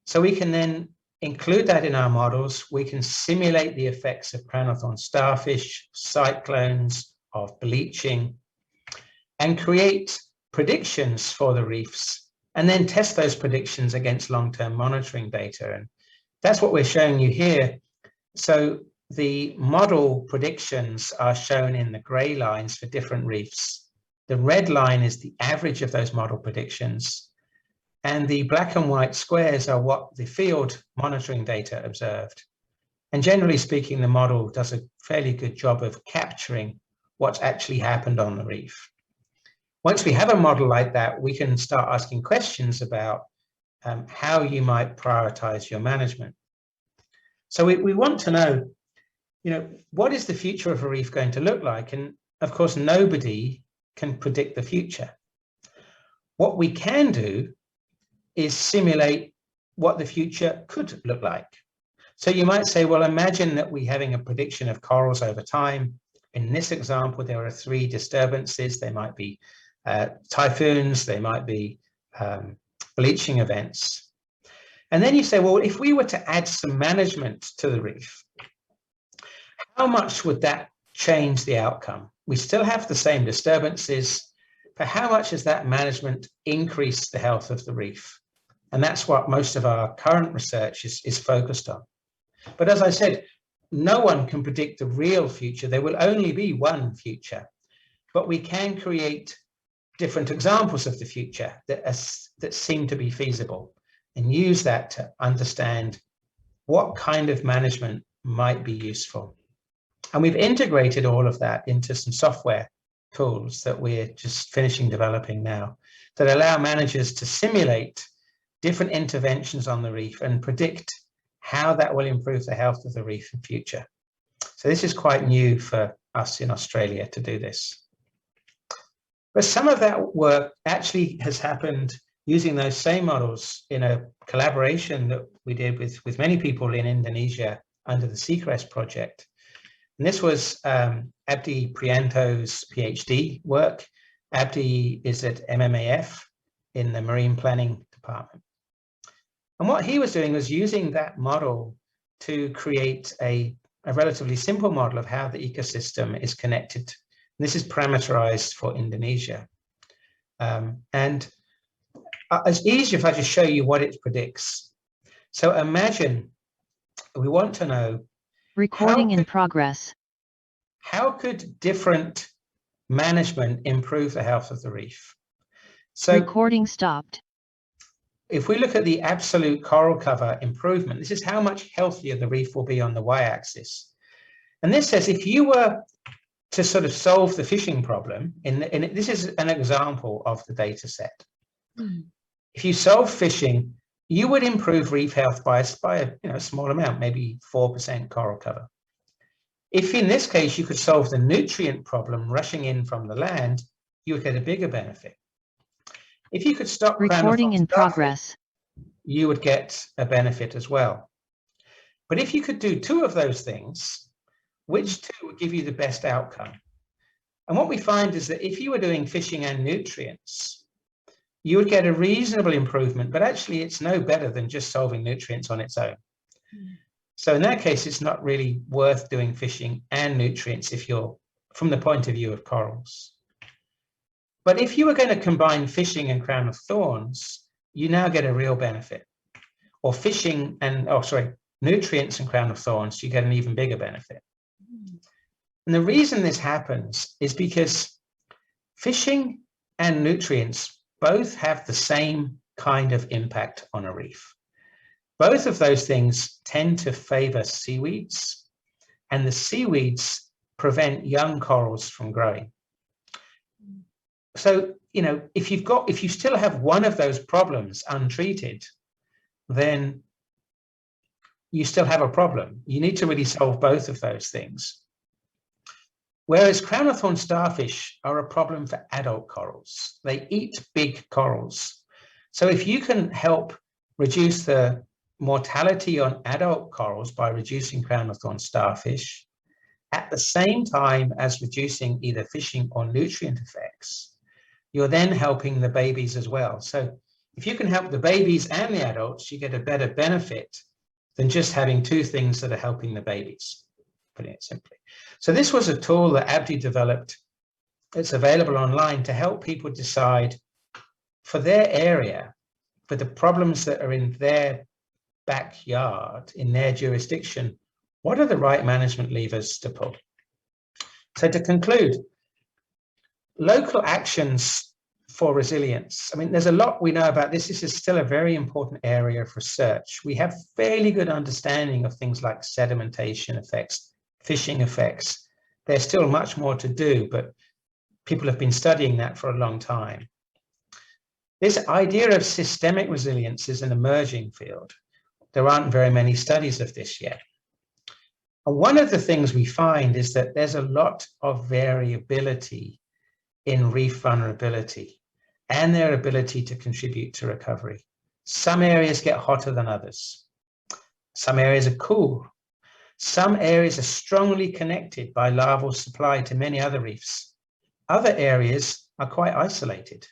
So we can then include that in our models. We can simulate the effects of crown of thorn starfish, cyclones, of bleaching, and create predictions for the reefs, and then test those predictions against long-term monitoring data. And that's what we're showing you here. So the model predictions are shown in the gray lines for different reefs. The red line is the average of those model predictions, and the black and white squares are what the field monitoring data observed. And generally speaking, the model does a fairly good job of capturing what's actually happened on the reef. Once we have a model like that, we can start asking questions about how you might prioritize your management. So we want to know, what is the future of a reef going to look like? And of course, nobody can predict the future. What we can do is simulate what the future could look like. So you might say, well, imagine that we're having a prediction of corals over time. In this example, there are 3 disturbances. They might be typhoons, they might be bleaching events. And then you say, well, if we were to add some management to the reef, how much would that change the outcome? We still have the same disturbances, but how much does that management increase the health of the reef? And that's what most of our current research is focused on. But as I said, no one can predict the real future. There will only be one future, but we can create different examples of the future that seem to be feasible and use that to understand what kind of management might be useful. And we've integrated all of that into some software tools that we're just finishing developing now that allow managers to simulate different interventions on the reef and predict how that will improve the health of the reef in future. So this is quite new for us in Australia to do this. But some of that work actually has happened using those same models in a collaboration that we did with many people in Indonesia under the Seacrest project. And this was Abdi Prianto's PhD work. Abdi is at MMAF in the Marine Planning Department. And what he was doing was using that model to create a relatively simple model of how the ecosystem is connected. And this is parameterized for Indonesia. And it's easier if I just show you what it predicts. So imagine we want to know Recording in progress. How could different management improve the health of the reef? So Recording stopped. if we look at the absolute coral cover improvement, this is how much healthier the reef will be on the y-axis. And this says if you were to sort of solve the fishing problem, this is an example of the data set. If you solve fishing, you would improve reef health by a small amount, maybe 4% coral cover. If in this case you could solve the nutrient problem rushing in from the land, you would get a bigger benefit. If you could stop Recording in progress. You would get a benefit as well. But if you could do 2 of those things, which 2 would give you the best outcome? And what we find is that if you were doing fishing and nutrients, you would get a reasonable improvement, but actually it's no better than just solving nutrients on its own. So in that case, it's not really worth doing fishing and nutrients if you're from the point of view of corals. But if you were going to combine fishing and crown of thorns, you now get a real benefit. Or fishing and, nutrients and crown of thorns, you get an even bigger benefit. And the reason this happens is because fishing and nutrients both have the same kind of impact on a reef. Both of those things tend to favor seaweeds, and the seaweeds prevent young corals from growing. So, if you still have one of those problems untreated, then you still have a problem. You need to really solve both of those things. Whereas crown of thorn starfish are a problem for adult corals. They eat big corals. So if you can help reduce the mortality on adult corals by reducing crown of thorn starfish, at the same time as reducing either fishing or nutrient effects, you're then helping the babies as well. So if you can help the babies and the adults, you get a better benefit than just having 2 things that are helping the babies, putting it simply. So this was a tool that Abdi developed. It's available online to help people decide for their area, for the problems that are in their backyard, in their jurisdiction, What are the right management levers to pull? So to conclude, local actions for resilience. I mean, there's a lot we know about this. This is still a very important area of research. We have fairly good understanding of things like sedimentation effects, fishing effects. There's still much more to do, but people have been studying that for a long time. This idea of systemic resilience is an emerging field. There aren't very many studies of this yet. And one of the things we find is that there's a lot of variability in reef vulnerability and their ability to contribute to recovery. Some areas get hotter than others. Some areas are cool. Some areas are strongly connected by larval supply to many other reefs. Other areas are quite isolated.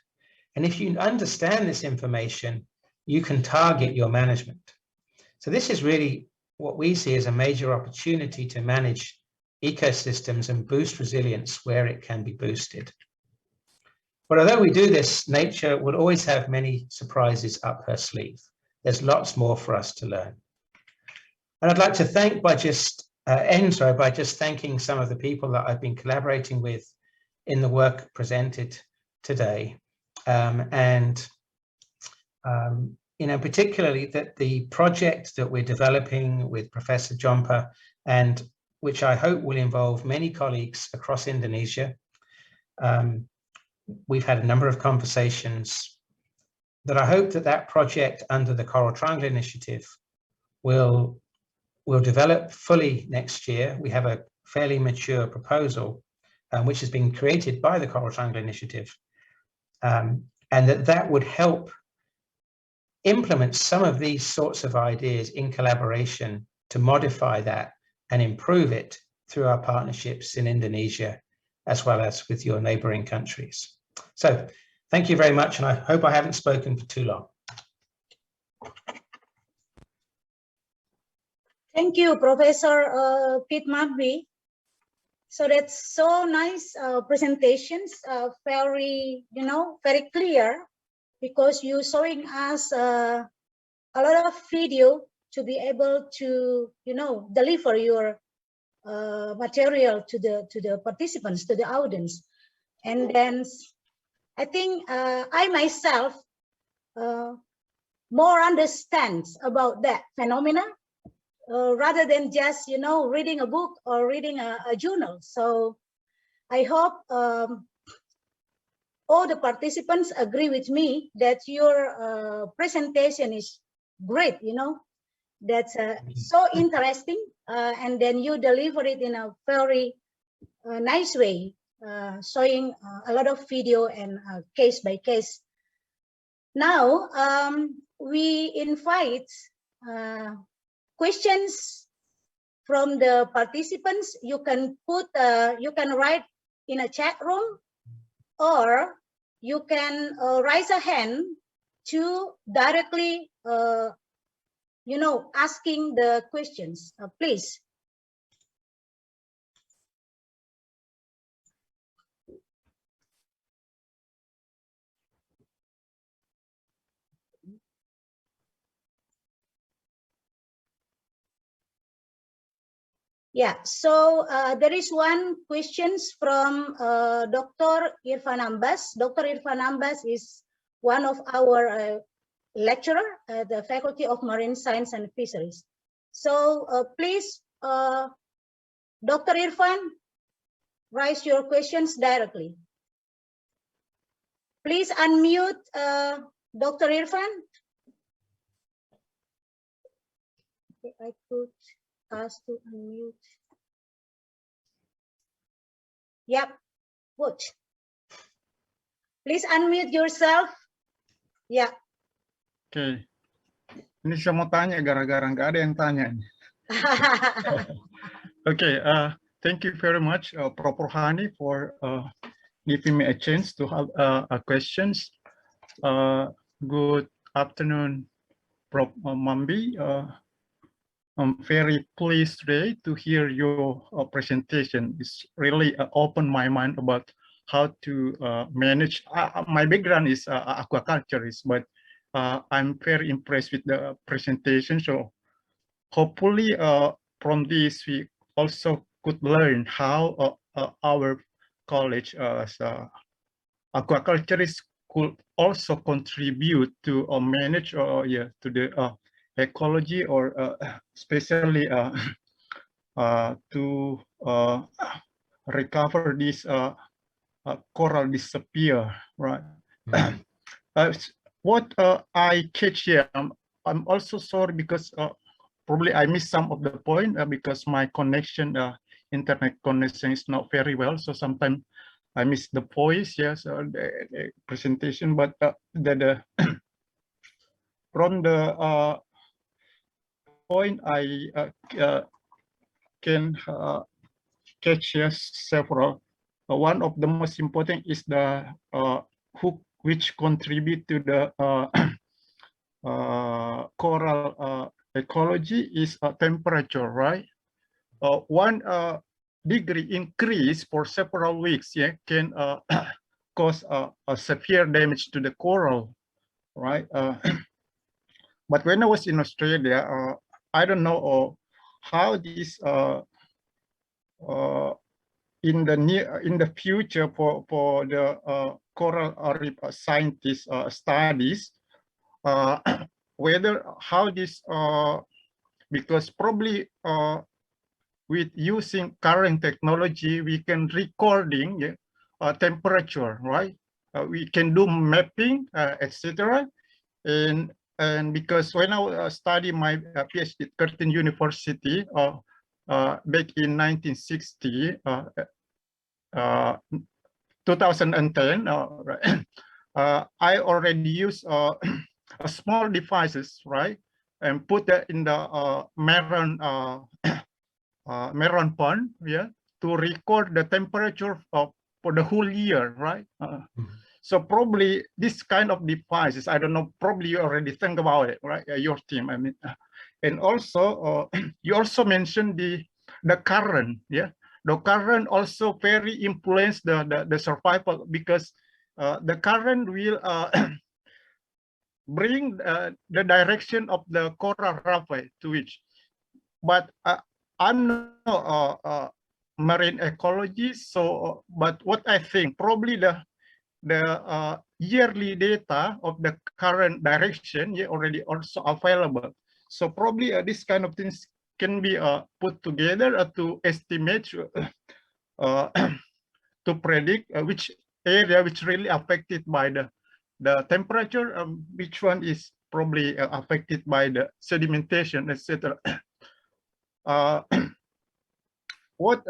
And if you understand this information, you can target your management. So this is really what we see as a major opportunity to manage ecosystems and boost resilience where it can be boosted. But although we do this, nature will always have many surprises up her sleeve. There's lots more for us to learn. And I'd like to thank by just thanking some of the people that I've been collaborating with in the work presented today. Particularly that the project that we're developing with Professor Jompa, and which I hope will involve many colleagues across Indonesia. We've had a number of conversations that I hope that project under the Coral Triangle Initiative will develop fully next year. We have a fairly mature proposal which has been created by the Coral Triangle Initiative, and that would help implement some of these sorts of ideas in collaboration to modify that and improve it through our partnerships in Indonesia, as well as with your neighboring countries. So thank you very much, and I hope I haven't spoken for too long. Thank you, Professor Pete Mambi. So that's so nice presentations, very clear, because you're showing us a lot of video to be able to deliver your material to the participants, to the audience. And then I think I myself more understands about that phenomena rather than just reading a book or reading a journal. So I hope all the participants agree with me that your presentation is great, that's so interesting, and then you deliver it in a very nice way, showing a lot of video and case by case. Now we invite questions from the participants. You can write in a chat room, or you can raise a hand to directly asking the questions, please. Yeah, so there is one questions from Dr. Irfan Ambas. Dr. Irfan Ambas is one of our lecturer at the Faculty of Marine Science and Fisheries. So please, Dr. Irfan, raise your questions directly. Please unmute Dr. Irfan. Okay, I could ask to unmute. Yep, good. Please unmute yourself. Yeah. Oke. Ini saya mau tanya gara-gara nggak ada yang tanya. Okay, thank you very much, Prof. Rohani, for giving me a chance to have questions. Good afternoon, Prof. Mambi. I'm very pleased today to hear your presentation. It's really opened my mind about how to manage. My background is aquaculture, but I'm very impressed with the presentation. So hopefully from this, we also could learn how our college as aquaculturists could also contribute to manage to the ecology, or especially to recover this coral disappear, right? What I catch here, I'm also sorry because probably I missed some of the point because my connection, internet connection is not very well. So sometimes I miss the voice, yes, the presentation, but from the point I can catch here several. One of the most important is the which contribute to the coral ecology is temperature, right? 1 degree increase for several weeks, yeah, can cause a severe damage to the coral, right? But when I was in Australia, I don't know how this in the future for the coral reef scientists studies, whether how this because probably with using current technology we can recording temperature, right? We can do mapping, etc. And because when I study my PhD at Curtin University back in 1960, 2010, right, I already use small devices, right, and put that in the Meron pond, yeah, to record the temperature for the whole year, right? So probably this kind of devices, I don't know, probably you already think about it, right? Your team, I mean, and also you also mentioned the current, yeah. The current also very influence the survival, because the current will bring the direction of the coral reef to which. But I'm not marine ecologist, so but what I think probably the yearly data of the current direction, yeah, already also available. So probably this kind of things can be put together to estimate, to predict which area which really affected by the temperature, which one is probably affected by the sedimentation, etc. What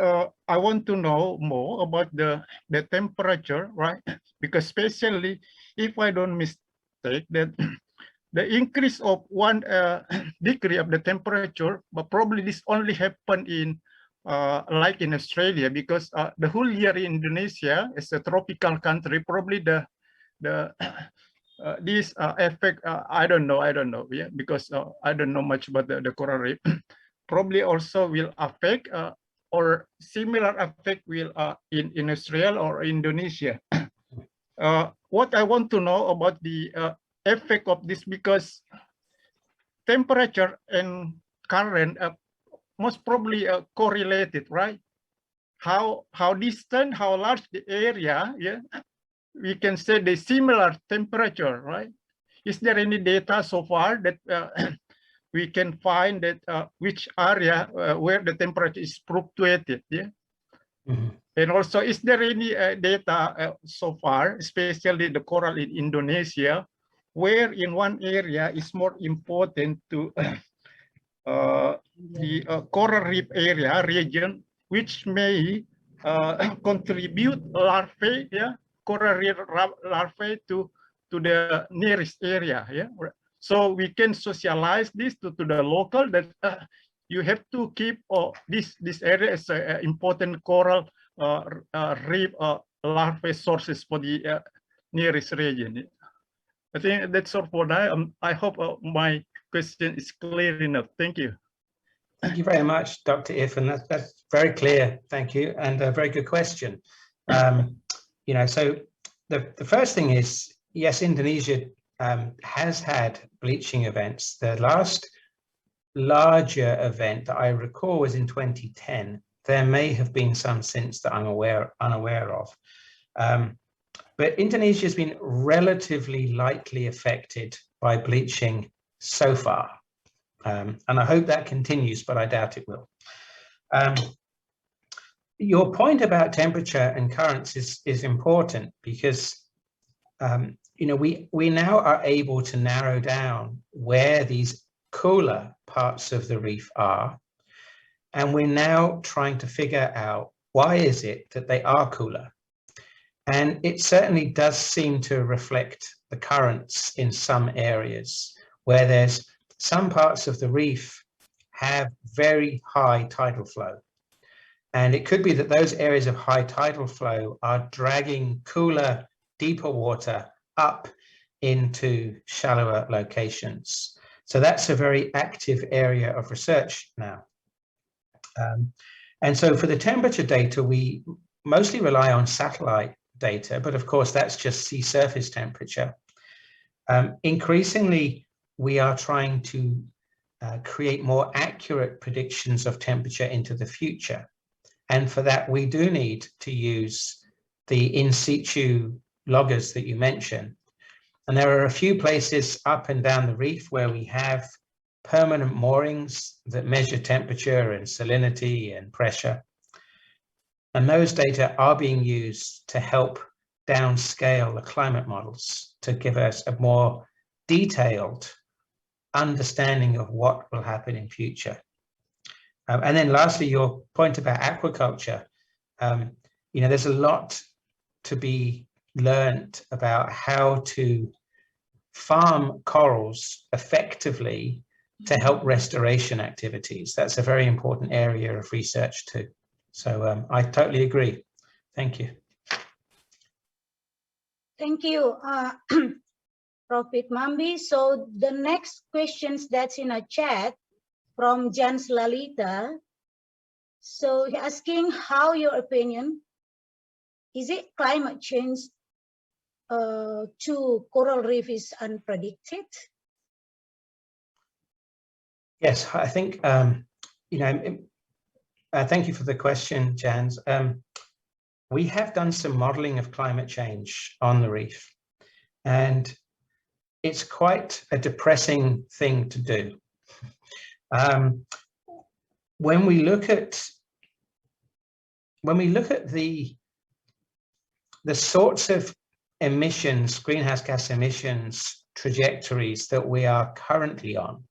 I want to know more about the temperature, right? Because especially if I don't mistake that the increase of 1 degree of the temperature, but probably this only happened in like in Australia, because the whole year in Indonesia is a tropical country. Probably this effect, I don't know, yeah, because I don't know much about the coral reef. Probably also will affect or similar effect will in Australia or Indonesia. What I want to know about the effect of this, because temperature and current most probably correlated, right? How distant, how large the area, yeah, we can say the similar temperature, right? Is there any data so far that we can find that which area where the temperature is fluctuated, yeah? And also, is there any data so far, especially the coral in Indonesia, where in one area is more important to the coral reef area region, which may contribute larvae, yeah, coral reef larvae to the nearest area, yeah. So we can socialize this to the local that you have to keep this area as an important coral reef larvae sources for the nearest region. I think that's all for now. I hope my question is clear enough. Thank you. Thank you very much, Dr. Irfan. That's very clear. Thank you, and a very good question. You know, so the first thing is, yes, Indonesia has had bleaching events. The larger event that I recall was in 2010. There may have been some since that I'm unaware of. But Indonesia has been relatively lightly affected by bleaching so far. And I hope that continues, but I doubt it will. Your point about temperature and currents is important because we now are able to narrow down where these cooler parts of the reef are, and we're now trying to figure out why is it that they are cooler. And it certainly does seem to reflect the currents in some areas where there's some parts of the reef have very high tidal flow. And it could be that those areas of high tidal flow are dragging cooler, deeper water up into shallower locations. So that's a very active area of research now. And so for the temperature data, we mostly rely on satellite data, but of course that's just sea surface temperature. Increasingly, we are trying to create more accurate predictions of temperature into the future. And for that, we do need to use the in situ loggers that you mentioned. And there are a few places up and down the reef where we have permanent moorings that measure temperature and salinity and pressure. And those data are being used to help downscale the climate models to give us a more detailed understanding of what will happen in future. And then lastly, your point about aquaculture, there's a lot to be learned about how to farm corals effectively to help restoration activities. That's a very important area of research too. So I totally agree. Thank you. Thank you, Prophet Mambi. So the next questions that's in a chat from Jans Lalita. So he's asking how your opinion, is it climate change to coral reef is unpredicted? Yes, I think, thank you for the question, Jans. We have done some modeling of climate change on the reef, and it's quite a depressing thing to do. When we look at the sorts of emissions, greenhouse gas emissions trajectories that we are currently on,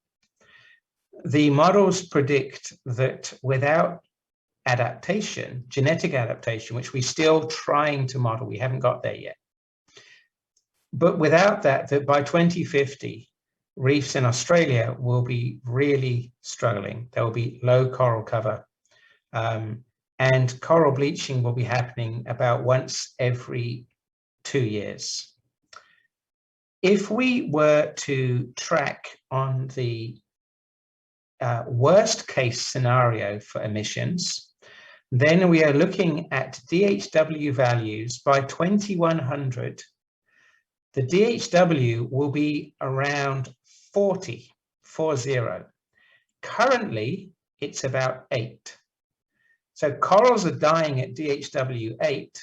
the models predict that without adaptation, genetic adaptation, which we're still trying to model, we haven't got there yet. But without that by 2050, reefs in Australia will be really struggling. There will be low coral cover, and coral bleaching will be happening about once every 2 years. If we were to track on the worst case scenario for emissions, then we are looking at DHW values by 2100. The DHW will be around 40. Currently, it's about 8. So corals are dying at DHW 8,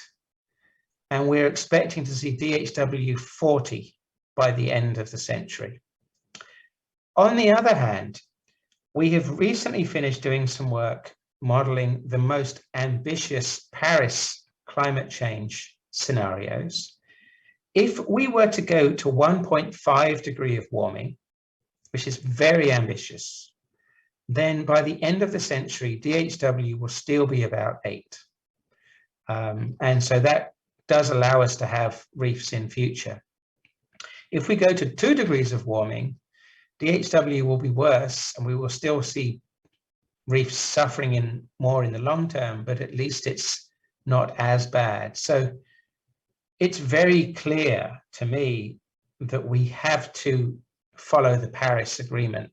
and we're expecting to see DHW 40 by the end of the century. On the other hand, we have recently finished doing some work modeling the most ambitious Paris climate change scenarios. If we were to go to 1.5 degree of warming, which is very ambitious, then by the end of the century, DHW will still be about 8. And so that does allow us to have reefs in future. If we go to 2 degrees of warming, DHW will be worse, and we will still see reefs suffering more in the long term, but at least it's not as bad. So it's very clear to me that we have to follow the Paris Agreement.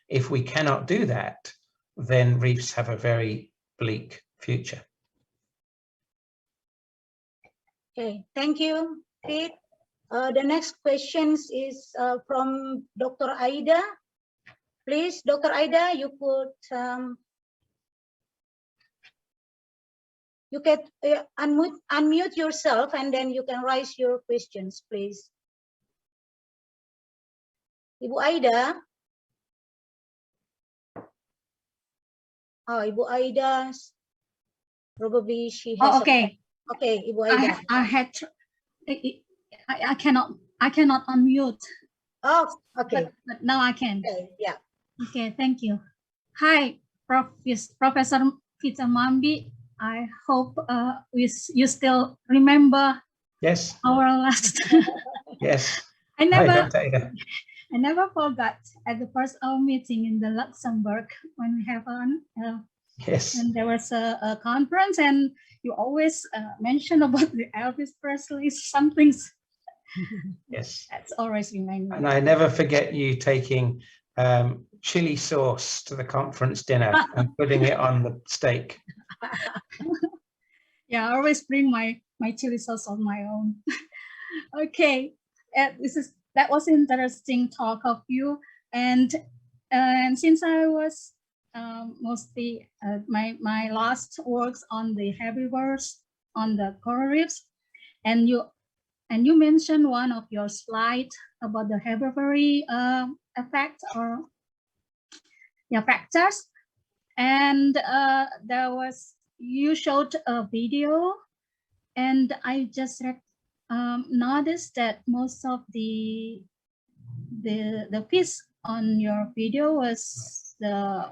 If we cannot do that, then reefs have a very bleak future. Okay, thank you, Pete. The next question is from Dr. Aida. Please, Dr. Aida, you could you can unmute yourself and then you can raise your questions, please. Ibu Aida. Oh, Ibu Aida. Probably she has. Oh, okay. Okay, Ibu Aida. I cannot unmute. Oh, okay. But now I can. Okay, yeah. Okay, thank you. Hi, Professor Peter Mambi. I hope you still remember Yes. our last. Yes. I never Forgot. at the first our meeting in the Luxembourg when we have on. Yes. And there was a conference, and you always mention about the Elvis Presley somethings. Yes. That's always remind me. And I never forget you taking chili sauce to the conference dinner and putting it on the steak. Yeah, I always bring my chili sauce on my own. Okay, that was interesting talk of you, and since I was mostly my last works on the herbivores on the coral reefs, and you mentioned one of your slides about the herbivory effect or factors, and you showed a video, and I just noticed that most of the fish on your video was the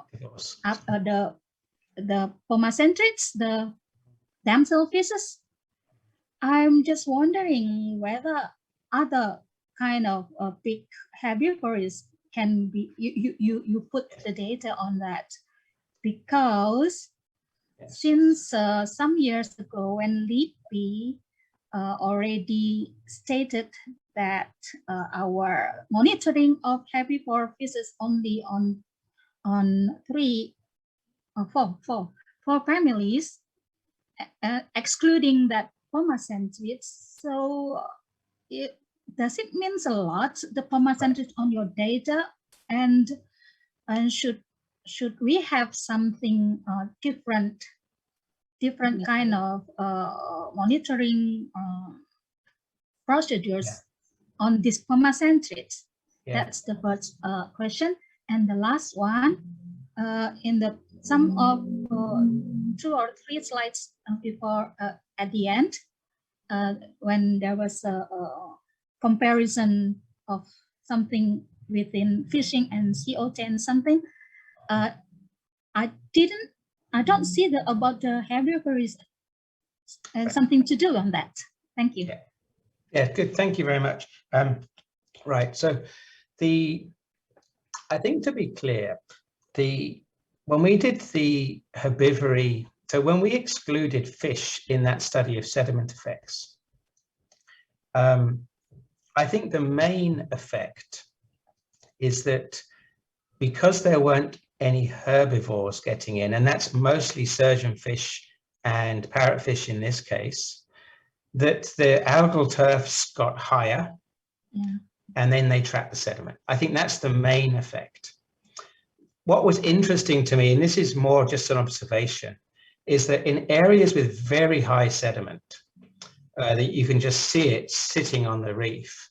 Pomacentrids, the damsel fishes. I'm just wondering whether other kind of big herbivores can be you put the data on that, because since some years ago when Lippi already stated that our monitoring of herbivore fishes only on four families, excluding that Pomacentrids. So does it means a lot, the Pomacentrids on your data, and should we have something different kind of monitoring procedures on this Pomacentrids? That's the first question. And the last one, in the some of 2 or 3 slides before at the end, when there was a comparison of something within fishing and CO10 something, I don't see about the herbivories and something to do on that. Thank you. Yeah, good. Thank you very much. Right. So I think to be clear, when we did the herbivory, so when we excluded fish in that study of sediment effects, I think the main effect is that because there weren't any herbivores getting in, and that's mostly surgeonfish and parrotfish in this case, that the algal turfs got higher, and then they trapped the sediment. I think that's the main effect. What was interesting to me, and this is more just an observation, is that in areas with very high sediment, that you can just see it sitting on the reef,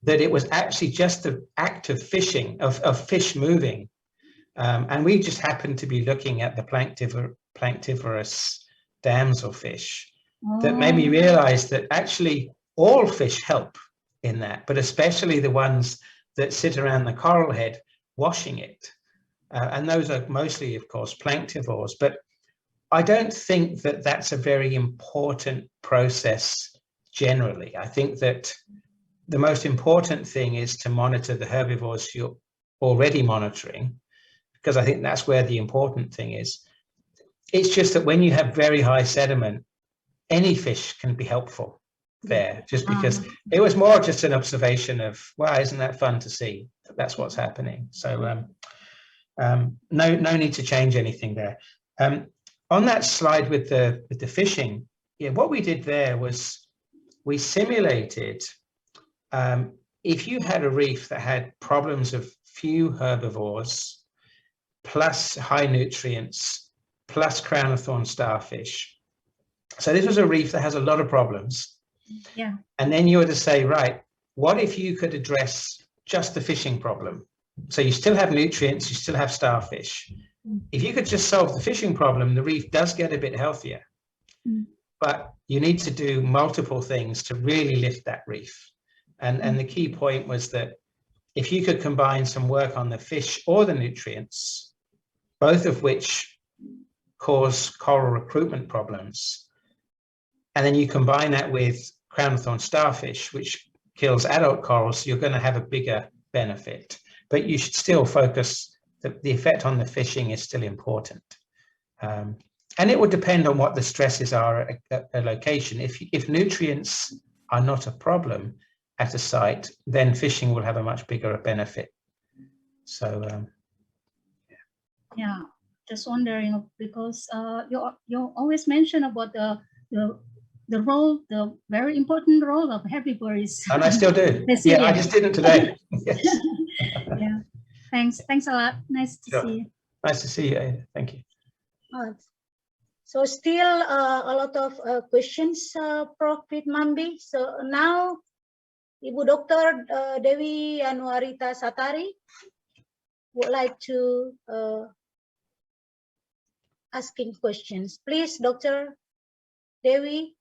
that it was actually just the act of fishing, of fish moving. And we just happened to be looking at the planktivorous damselfish that made me realize that actually all fish help in that, but especially the ones that sit around the coral head washing it. And those are mostly, of course, planktivores. But I don't think that that's a very important process generally. I think that the most important thing is to monitor the herbivores you're already monitoring, because I think that's where the important thing is. It's just that when you have very high sediment, any fish can be helpful there, just because it was more just an observation of, wow, isn't that fun to see? That's what's happening. So no need to change anything there. On that slide with the fishing, what we did there was we simulated if you had a reef that had problems of few herbivores, plus high nutrients, plus crown of thorn starfish, so this was a reef that has a lot of problems. Yeah. And then you were to say, right, what if you could address just the fishing problem? So you still have nutrients, you still have starfish. If you could just solve the fishing problem, the reef does get a bit healthier. But you need to do multiple things to really lift that reef. And the key point was that if you could combine some work on the fish or the nutrients, both of which cause coral recruitment problems, and then you combine that with crown of thorn starfish, which kills adult corals, you're going to have a bigger benefit. But you should still focus, the effect on the fishing is still important. And it would depend on what the stresses are at a location. If nutrients are not a problem at a site, then fishing will have a much bigger benefit. So, yeah, just wondering, because you always mention about the role, the very important role of herbivores. And I still do. Yeah, I just didn't today. Yes. Yeah, thanks a lot. Nice to Sure. see you. Nice to see you, Ada. Thank you. So still a lot of questions, Prof. Pitmambi. So now, Ibu Dr. Dewi Anuarita Satari would like to asking questions. Please, Dr. Dewi.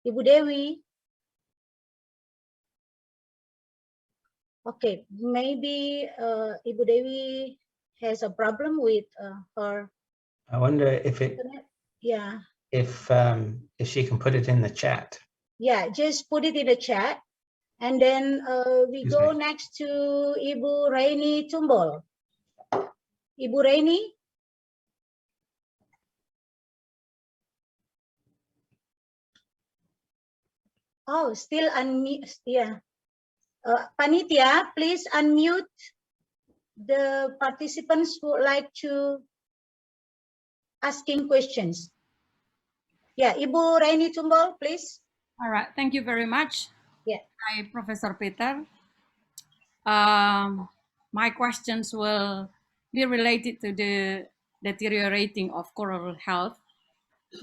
Ibu Dewi. Okay, maybe Ibu Dewi has a problem with her. I wonder if internet. Yeah. if she can put it in the chat. Yeah, just put it in the chat, and then we Excuse go me. next to Ibu Raini Tumbol. Ibu Raini. Oh, still unmute. Yeah. Panitia, please unmute the participants who would like to asking questions. Yeah, Ibu Raini Tumbol, please. All right, thank you very much. Yeah. Hi, Professor Peter. My questions will be related to the deteriorating of coral health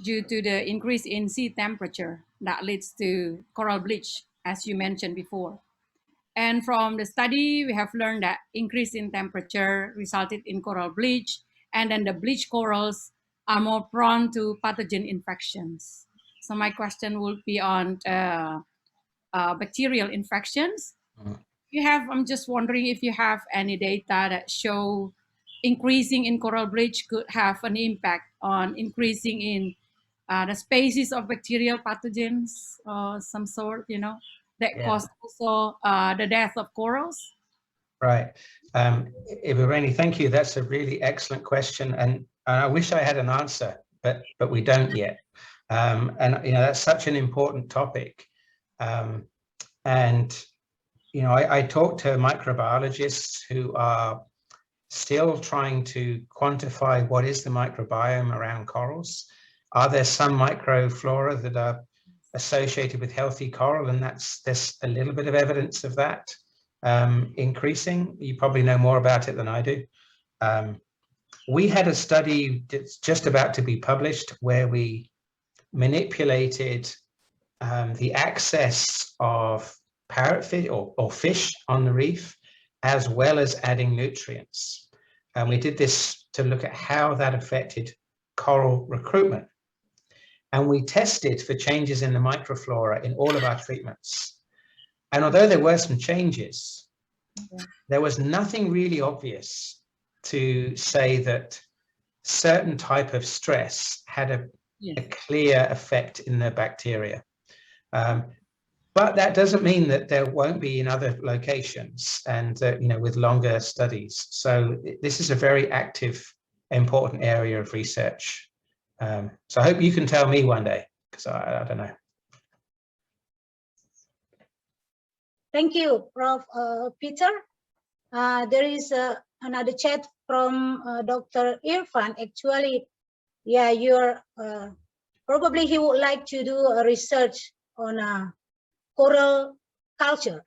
due to the increase in sea temperature that leads to coral bleach, as you mentioned before. And from the study, we have learned that increase in temperature resulted in coral bleach, and then the bleached corals are more prone to pathogen infections. So my question will be on bacterial infections. I'm just wondering if you have any data that show increasing in coral bleach could have an impact on increasing in the species of bacterial pathogens or some sort, that cause also the death of corals? Right. Ibu Raini, thank you. That's a really excellent question. And I wish I had an answer, but we don't yet. And that's such an important topic. And I talk to microbiologists who are still trying to quantify what is the microbiome around corals. Are there some microflora that are associated with healthy coral? And there's a little bit of evidence of that increasing. You probably know more about it than I do. We had a study that's just about to be published where we manipulated the access of parrotfish or fish on the reef, as well as adding nutrients. And we did this to look at how that affected coral recruitment. And we tested for changes in the microflora in all of our treatments. And although there were some changes, there was nothing really obvious to say that certain type of stress had a clear effect in the bacteria. But that doesn't mean that there won't be in other locations and with longer studies. So this is a very active, important area of research. So I hope you can tell me one day, because I don't know. Thank you, Prof. Peter. There is another chat from Dr. Irfan. Actually, yeah, you're probably he would like to do a research on a coral culture,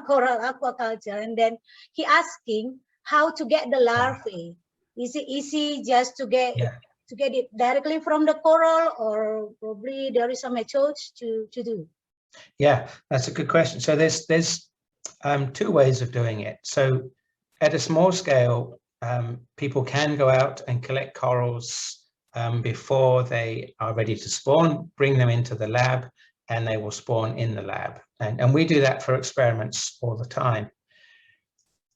coral aquaculture, and then he asking how to get the larvae. Is it easy just to get it directly from the coral, or probably there is some methods to do? Yeah, that's a good question. So there's two ways of doing it. So at a small scale, people can go out and collect corals before they are ready to spawn, bring them into the lab, and they will spawn in the lab. And we do that for experiments all the time.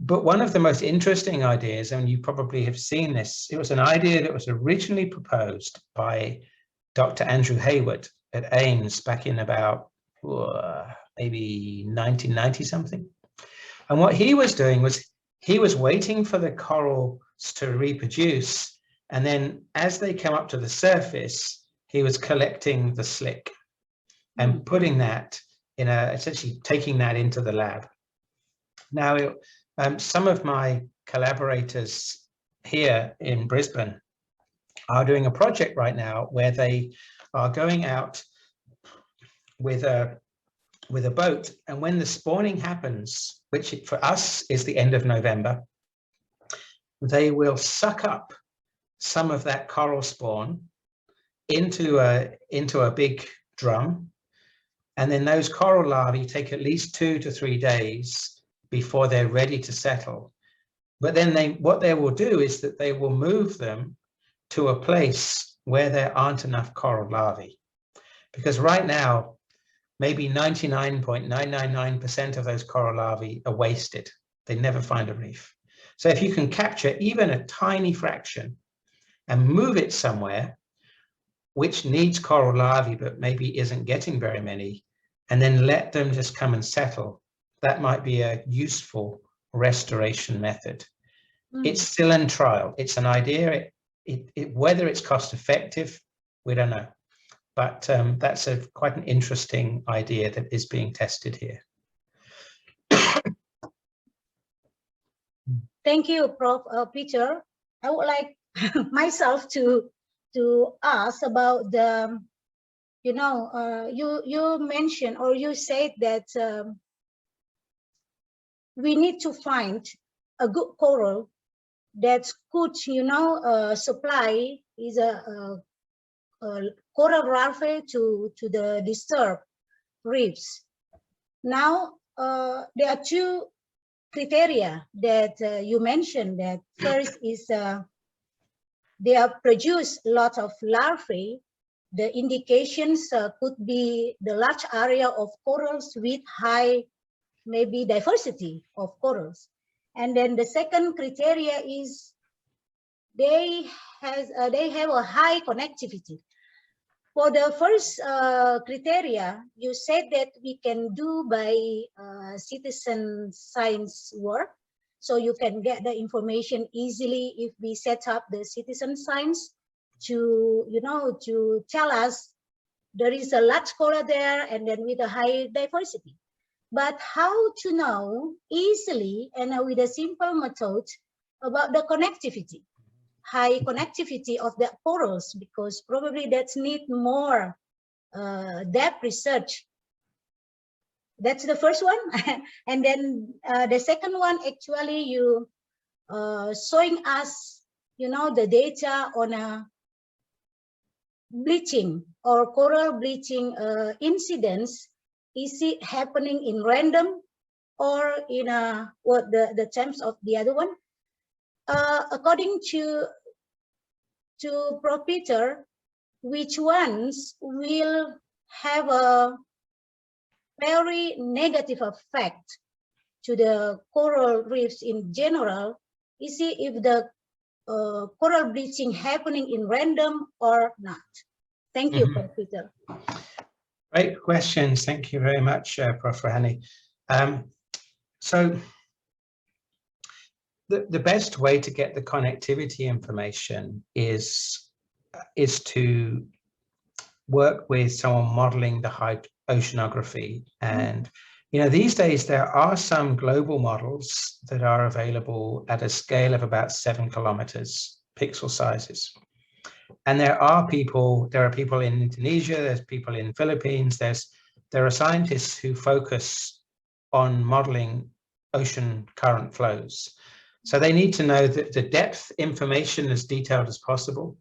But one of the most interesting ideas, and you probably have seen this, it was an idea that was originally proposed by Dr. Andrew Hayward at Ames back in about maybe 1990 something. And what he was doing was he was waiting for the corals to reproduce, and then as they come up to the surface, he was collecting the slick and putting that in essentially taking that into the lab. Now, some of my collaborators here in Brisbane are doing a project right now where they are going out with a boat, and when the spawning happens, which for us is the end of November, they will suck up some of that coral spawn into a big drum, and then those coral larvae take at least 2 to 3 days before they're ready to settle. But then what they will do is that they will move them to a place where there aren't enough coral larvae, because right now maybe 99.999% of those coral larvae are wasted. They never find a reef. So if you can capture even a tiny fraction and move it somewhere which needs coral larvae but maybe isn't getting very many, and then let them just come and settle, that might be a useful restoration method. It's still in trial. It's an idea. Whether it's cost effective, we don't know. But that's quite an interesting idea that is being tested here. Thank you, Prof. Peter. I would like myself to ask about the, you mentioned, or you said that we need to find a good coral that could, supply is a coral larvae to the disturbed reefs. Now, there are two criteria that you mentioned. That first is they have produced a lot of larvae. The indications could be the large area of corals with high, maybe diversity of corals. And then the second criteria is they have a high connectivity. For the first criteria, you said that we can do by citizen science work. So you can get the information easily if we set up the citizen science to, to tell us there is a large coral there and then with a high diversity. But how to know easily and with a simple method about the connectivity, high connectivity of the corals, because probably that's need more depth research. That's the first one. And then the second one, actually you showing us, the data on a bleaching or coral bleaching incidents. Is it happening in random or in the terms of the other one? According to Prof. Peter, which ones will have a very negative effect to the coral reefs in general? Is it if the coral bleaching happening in random or not? Thank you, Prof. Peter. Great questions. Thank you very much, Prof. Rohani. So the best way to get the connectivity information is to work with someone modeling the oceanography. And these days there are some global models that are available at a scale of about 7 kilometers pixel sizes. And there are people in Indonesia, there's people in Philippines, there's there are scientists who focus on modeling ocean current flows. So they need to know that the depth information as detailed as possible,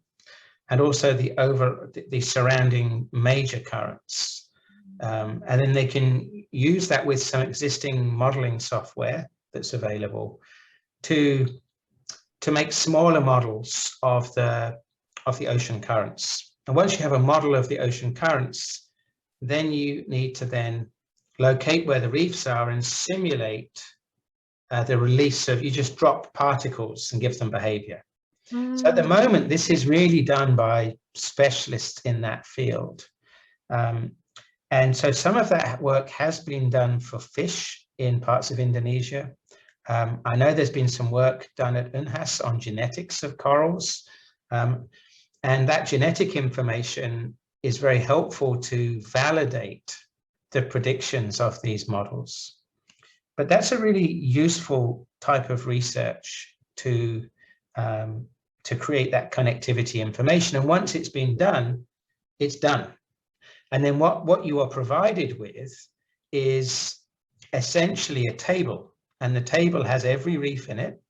and also the surrounding major currents. And then they can use that with some existing modeling software that's available to make smaller models of the ocean currents. And once you have a model of the ocean currents, then you need to then locate where the reefs are and simulate the release of, you just drop particles and give them behavior. So at the moment, this is really done by specialists in that field. And so some of that work has been done for fish in parts of Indonesia. I know there's been some work done at UNHAS on genetics of corals. And that genetic information is very helpful to validate the predictions of these models. But that's a really useful type of research to create that connectivity information. And once it's been done, it's done. And then what you are provided with is essentially a table, and the table has every reef in it,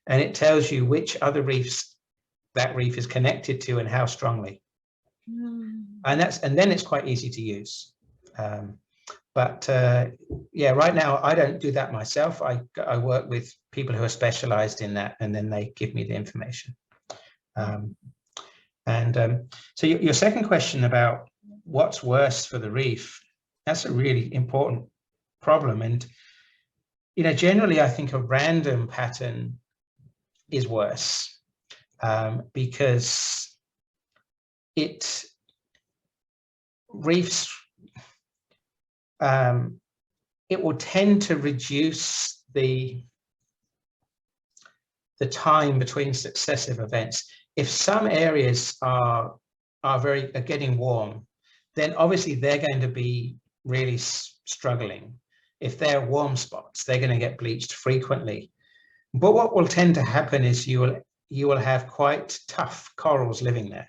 and it tells you which other reefs that reef is connected to and how strongly. And then it's quite easy to use. Yeah, right now I don't do that myself. I work with people who are specialized in that, and then they give me the information. So your second question about what's worse for the reef, that's a really important problem. And, you know, generally I think a random pattern is worse because reefs, it will tend to reduce the time between successive events. If some areas are getting warm, then obviously they're going to be really struggling. If they're warm spots, they're going to get bleached frequently. But what will tend to happen is you will have quite tough corals living there.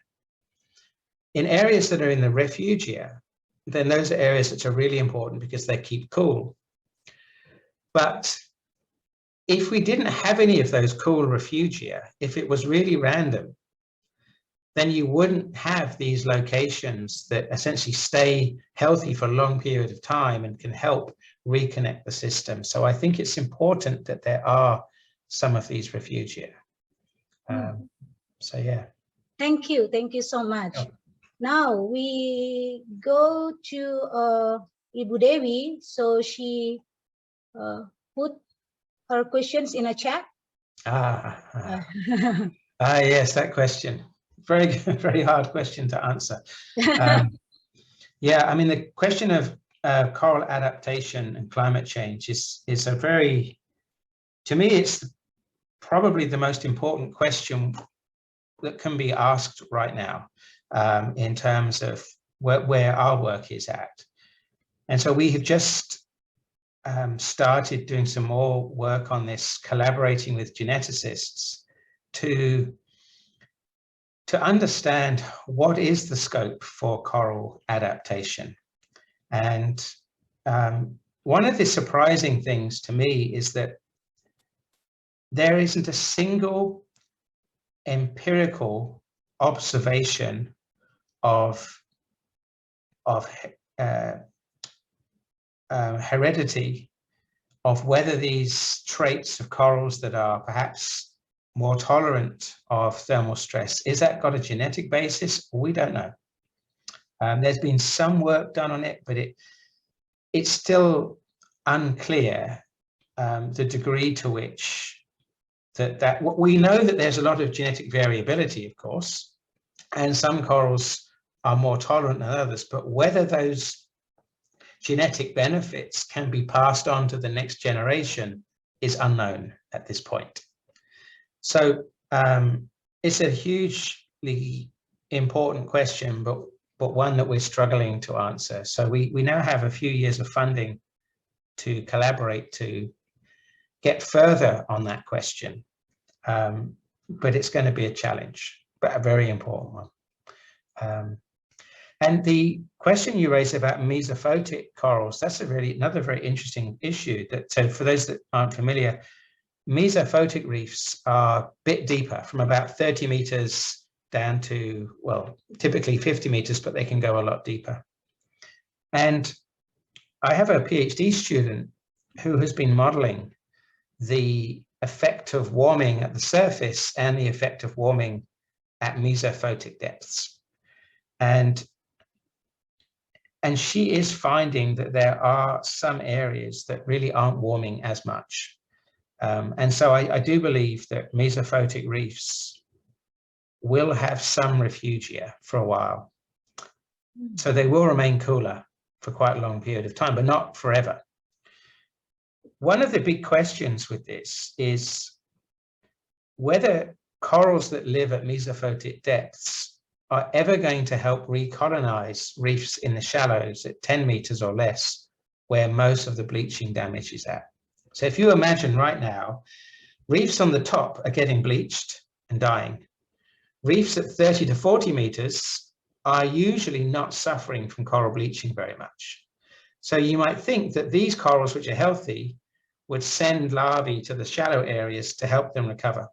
In areas that are in the refugia, then those are areas that are really important because they keep cool. But if we didn't have any of those cool refugia, if it was really random, then you wouldn't have these locations that essentially stay healthy for a long period of time and can help reconnect the system. So I think it's important that there are some of these refugia. So yeah. Thank you so much. Oh. Now we go to Ibu Dewi, so she put her questions in a chat. Yes, that question. Very hard question to answer. Yeah, I mean, the question of coral adaptation and climate change is a very, to me, it's probably the most important question that can be asked right now in terms of where our work is at. And so we have just started doing some more work on this, collaborating with geneticists to understand what is the scope for coral adaptation. And one of the surprising things to me is that there isn't a single empirical observation of heredity of whether these traits of corals that are perhaps more tolerant of thermal stress, is that got a genetic basis? We don't know. There's been some work done on it, but it's still unclear the degree to which that we know that there's a lot of genetic variability, of course, and some corals are more tolerant than others, but whether those genetic benefits can be passed on to the next generation is unknown at this point. So it's a hugely important question, but one that we're struggling to answer. So we now have a few years of funding to collaborate to get further on that question. But it's going to be a challenge, but a very important one. And the question you raised about mesophotic corals, that's another very interesting issue. So for those that aren't familiar, mesophotic reefs are a bit deeper, from about 30 meters down to, well, typically 50 meters, but they can go a lot deeper. And I have a PhD student who has been modeling the effect of warming at the surface and the effect of warming at mesophotic depths. And she is finding that there are some areas that really aren't warming as much. And so I do believe that mesophotic reefs will have some refugia for a while. So they will remain cooler for quite a long period of time, but not forever. One of the big questions with this is whether corals that live at mesophotic depths are ever going to help recolonize reefs in the shallows at 10 meters or less, where most of the bleaching damage is at. So if you imagine right now, reefs on the top are getting bleached and dying. Reefs at 30 to 40 meters are usually not suffering from coral bleaching very much. So you might think that these corals, which are healthy, would send larvae to the shallow areas to help them recover.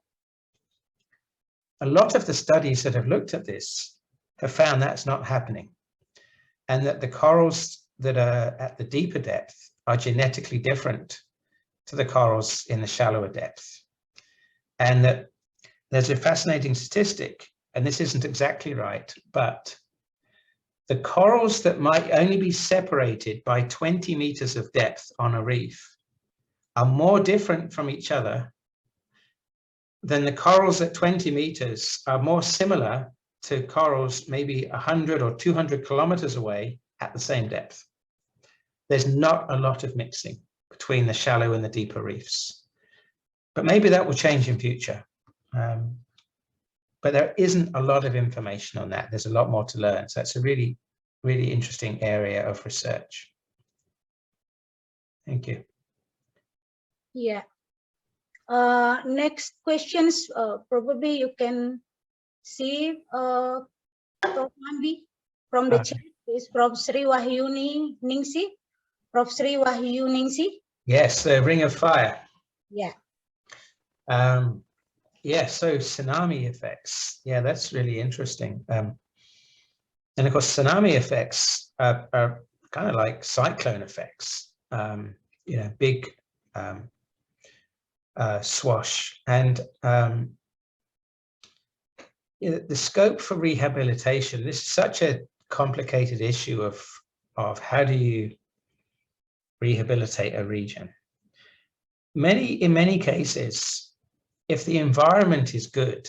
A lot of the studies that have looked at this have found that's not happening, and that the corals that are at the deeper depth are genetically different to the corals in the shallower depth. And that there's a fascinating statistic, and this isn't exactly right, but the corals that might only be separated by 20 meters of depth on a reef are more different from each other than the corals at 20 meters are more similar to corals maybe 100 or 200 kilometers away at the same depth. There's not a lot of mixing between the shallow and the deeper reefs, but maybe that will change in future. But there isn't a lot of information on that. There's a lot more to learn. So it's a really, really interesting area of research. Thank you. Yeah. Next questions, probably you can see Prof. Mambi from the chat is Prof. Sri Wahyuni Ningsi. Prof. Sri Wahyu Ningsi. Yes, Ring of Fire. Yeah. Yeah, so tsunami effects. Yeah, that's really interesting. And of course, tsunami effects are kind of like cyclone effects. You know, big swash, and you know, the scope for rehabilitation. This is such a complicated issue of how do you rehabilitate a region. In many cases, if the environment is good,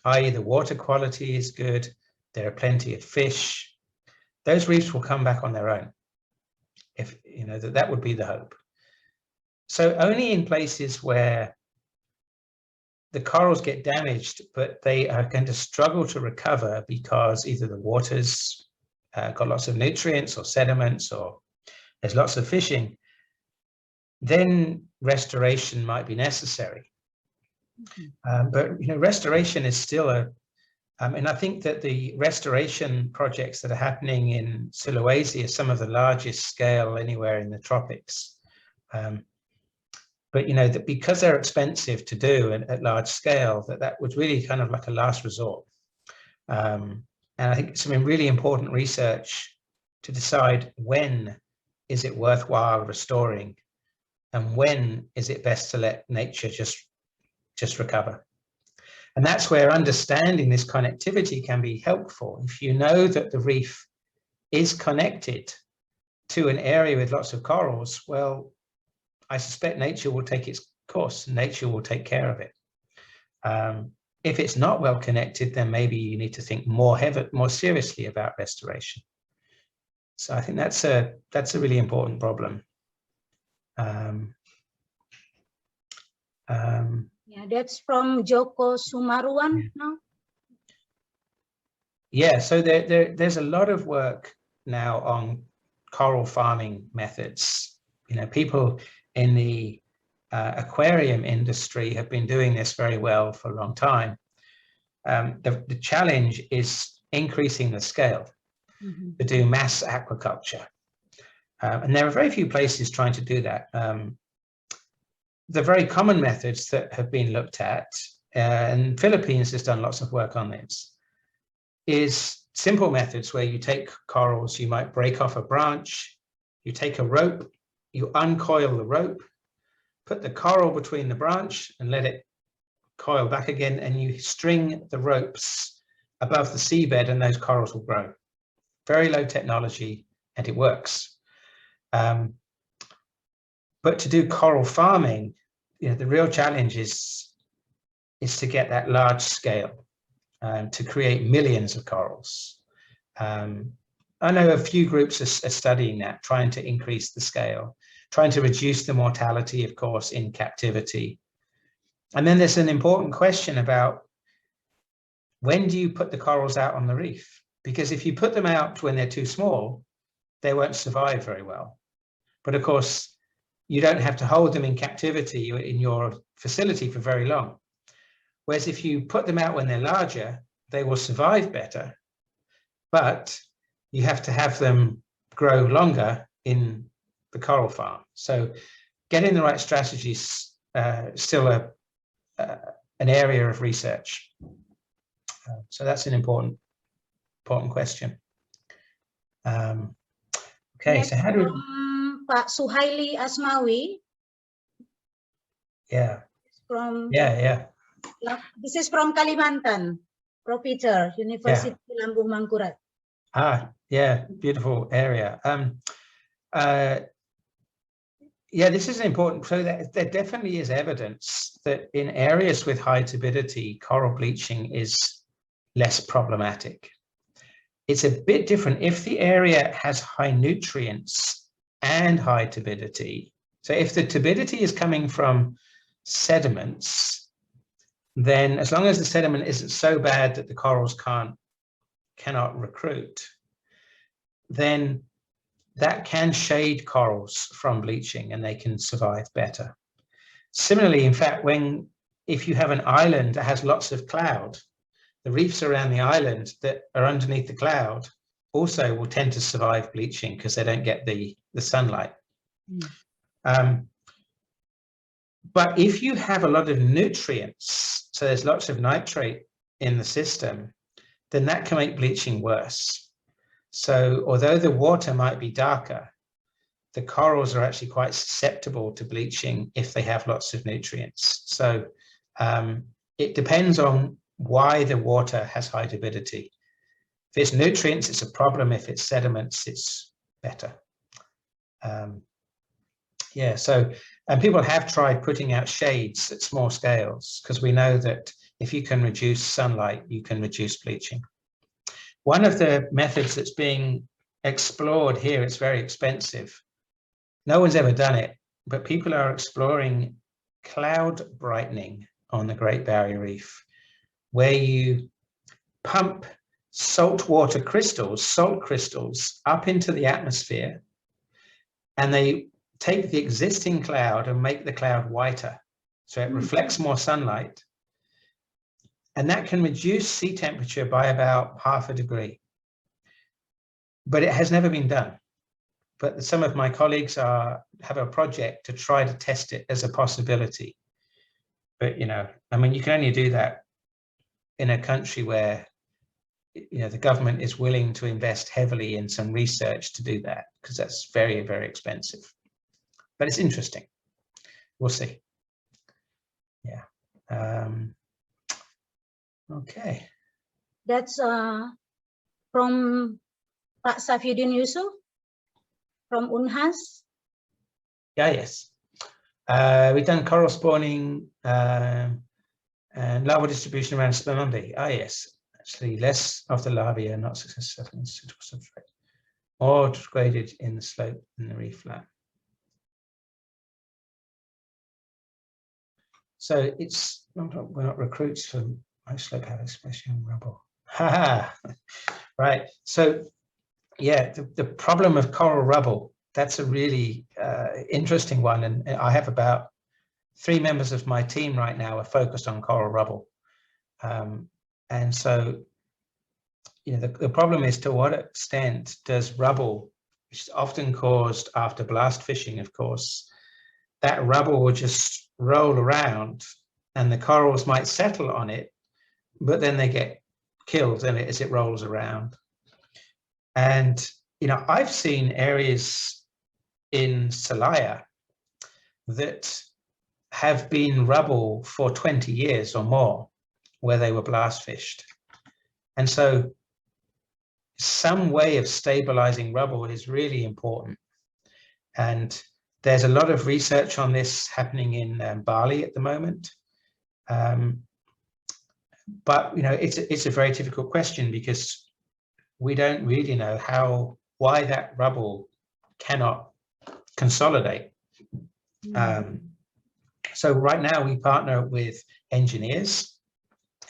i.e. the water quality is good, there are plenty of fish, those reefs will come back on their own. If you know that would be the hope. So only in places where the corals get damaged, but they are going to struggle to recover because either the water's got lots of nutrients or sediments, or there's lots of fishing, then restoration might be necessary. But you know, restoration is still and I think that the restoration projects that are happening in Sulawesi are some of the largest scale anywhere in the tropics. But you know, that because they're expensive to do at large scale, that was really kind of like a last resort. And I think some really important research to decide when is it worthwhile restoring, and when is it best to let nature just recover. And that's where understanding this connectivity can be helpful. If you know that the reef is connected to an area with lots of corals, well, I suspect nature will take its course. Nature will take care of it. If it's not well connected, then maybe you need to think more seriously about restoration. So I think that's a really important problem. Yeah, that's from Joko Sumaruan now. Yeah, so there's a lot of work now on coral farming methods. You know, people in the aquarium industry have been doing this very well for a long time. The challenge is increasing the scale. to do mass aquaculture. And there are very few places trying to do that. The very common methods that have been looked at, and Philippines has done lots of work on this, is simple methods where you take corals, you might break off a branch, you take a rope, you uncoil the rope, put the coral between the branch and let it coil back again, and you string the ropes above the seabed and those corals will grow. Very low technology, and it works. But to do coral farming, the real challenge is to get that large scale, to create millions of corals. I know a few groups are studying that, trying to increase the scale, trying to reduce the mortality, of course, in captivity. And then there's an important question about when do you put the corals out on the reef? Because if you put them out when they're too small, they won't survive very well. But of course, you don't have to hold them in captivity in your facility for very long. Whereas if you put them out when they're larger, they will survive better, but you have to have them grow longer in the coral farm. So getting the right strategies still an area of research. So that's an important question. Okay, Next, so how do we... Pak Suhaili Asmawi. Yeah. From This is from Kalimantan, Professor, University Lambung Mangkurat. Yeah, beautiful area. Yeah, this is important. So there definitely is evidence that in areas with high turbidity, coral bleaching is less problematic. It's a bit different if the area has high nutrients and high turbidity. So if the turbidity is coming from sediments, then as long as the sediment isn't so bad that the corals cannot recruit, then that can shade corals from bleaching and they can survive better. Similarly, in fact, if you have an island that has lots of cloud, the reefs around the island that are underneath the cloud also will tend to survive bleaching because they don't get the sunlight. But if you have a lot of nutrients, so there's lots of nitrate in the system, then that can make bleaching worse. So although the water might be darker, the corals are actually quite susceptible to bleaching if they have lots of nutrients. So it depends on why the water has high turbidity. If it's nutrients, it's a problem. If it's sediments, it's better. Yeah, so, and people have tried putting out shades at small scales because we know that if you can reduce sunlight, you can reduce bleaching. One of the methods that's being explored here, it's very expensive. No one's ever done it, but people are exploring cloud brightening on the Great Barrier Reef, where you pump saltwater crystals, salt crystals, up into the atmosphere, and they take the existing cloud and make the cloud whiter. So it reflects more sunlight. And that can reduce sea temperature by about 0.5 degrees. But it has never been done. But some of my colleagues have a project to try to test it as a possibility. But, I mean, you can only do that in a country where, the government is willing to invest heavily in some research to do that, because that's very, very expensive. But it's interesting. We'll see. Yeah. Okay. That's from Pak Safieddin Yusuf from Unhas. Yeah, yes. We've done coral spawning and larval distribution around Spelundy. Yes. Actually, less of the larvae are not successful in suitable substrate or degraded in the slope in the reef flat. So we're not recruits for most slope have expression rubble. Right. So yeah, the problem of coral rubble, that's a really interesting one. And I have about 3 members of my team right now are focused on coral rubble. And so you know, the problem is to what extent does rubble, which is often caused after blast fishing, of course, that rubble will just roll around and the corals might settle on it, but then they get killed in it as it rolls around. And, you know, I've seen areas in Celaya that have been rubble for 20 years or more, where they were blast fished. And so some way of stabilizing rubble is really important. And there's a lot of research on this happening in Bali at the moment. But, you know, it's a very difficult question because we don't really know why that rubble cannot consolidate. So right now we partner with engineers,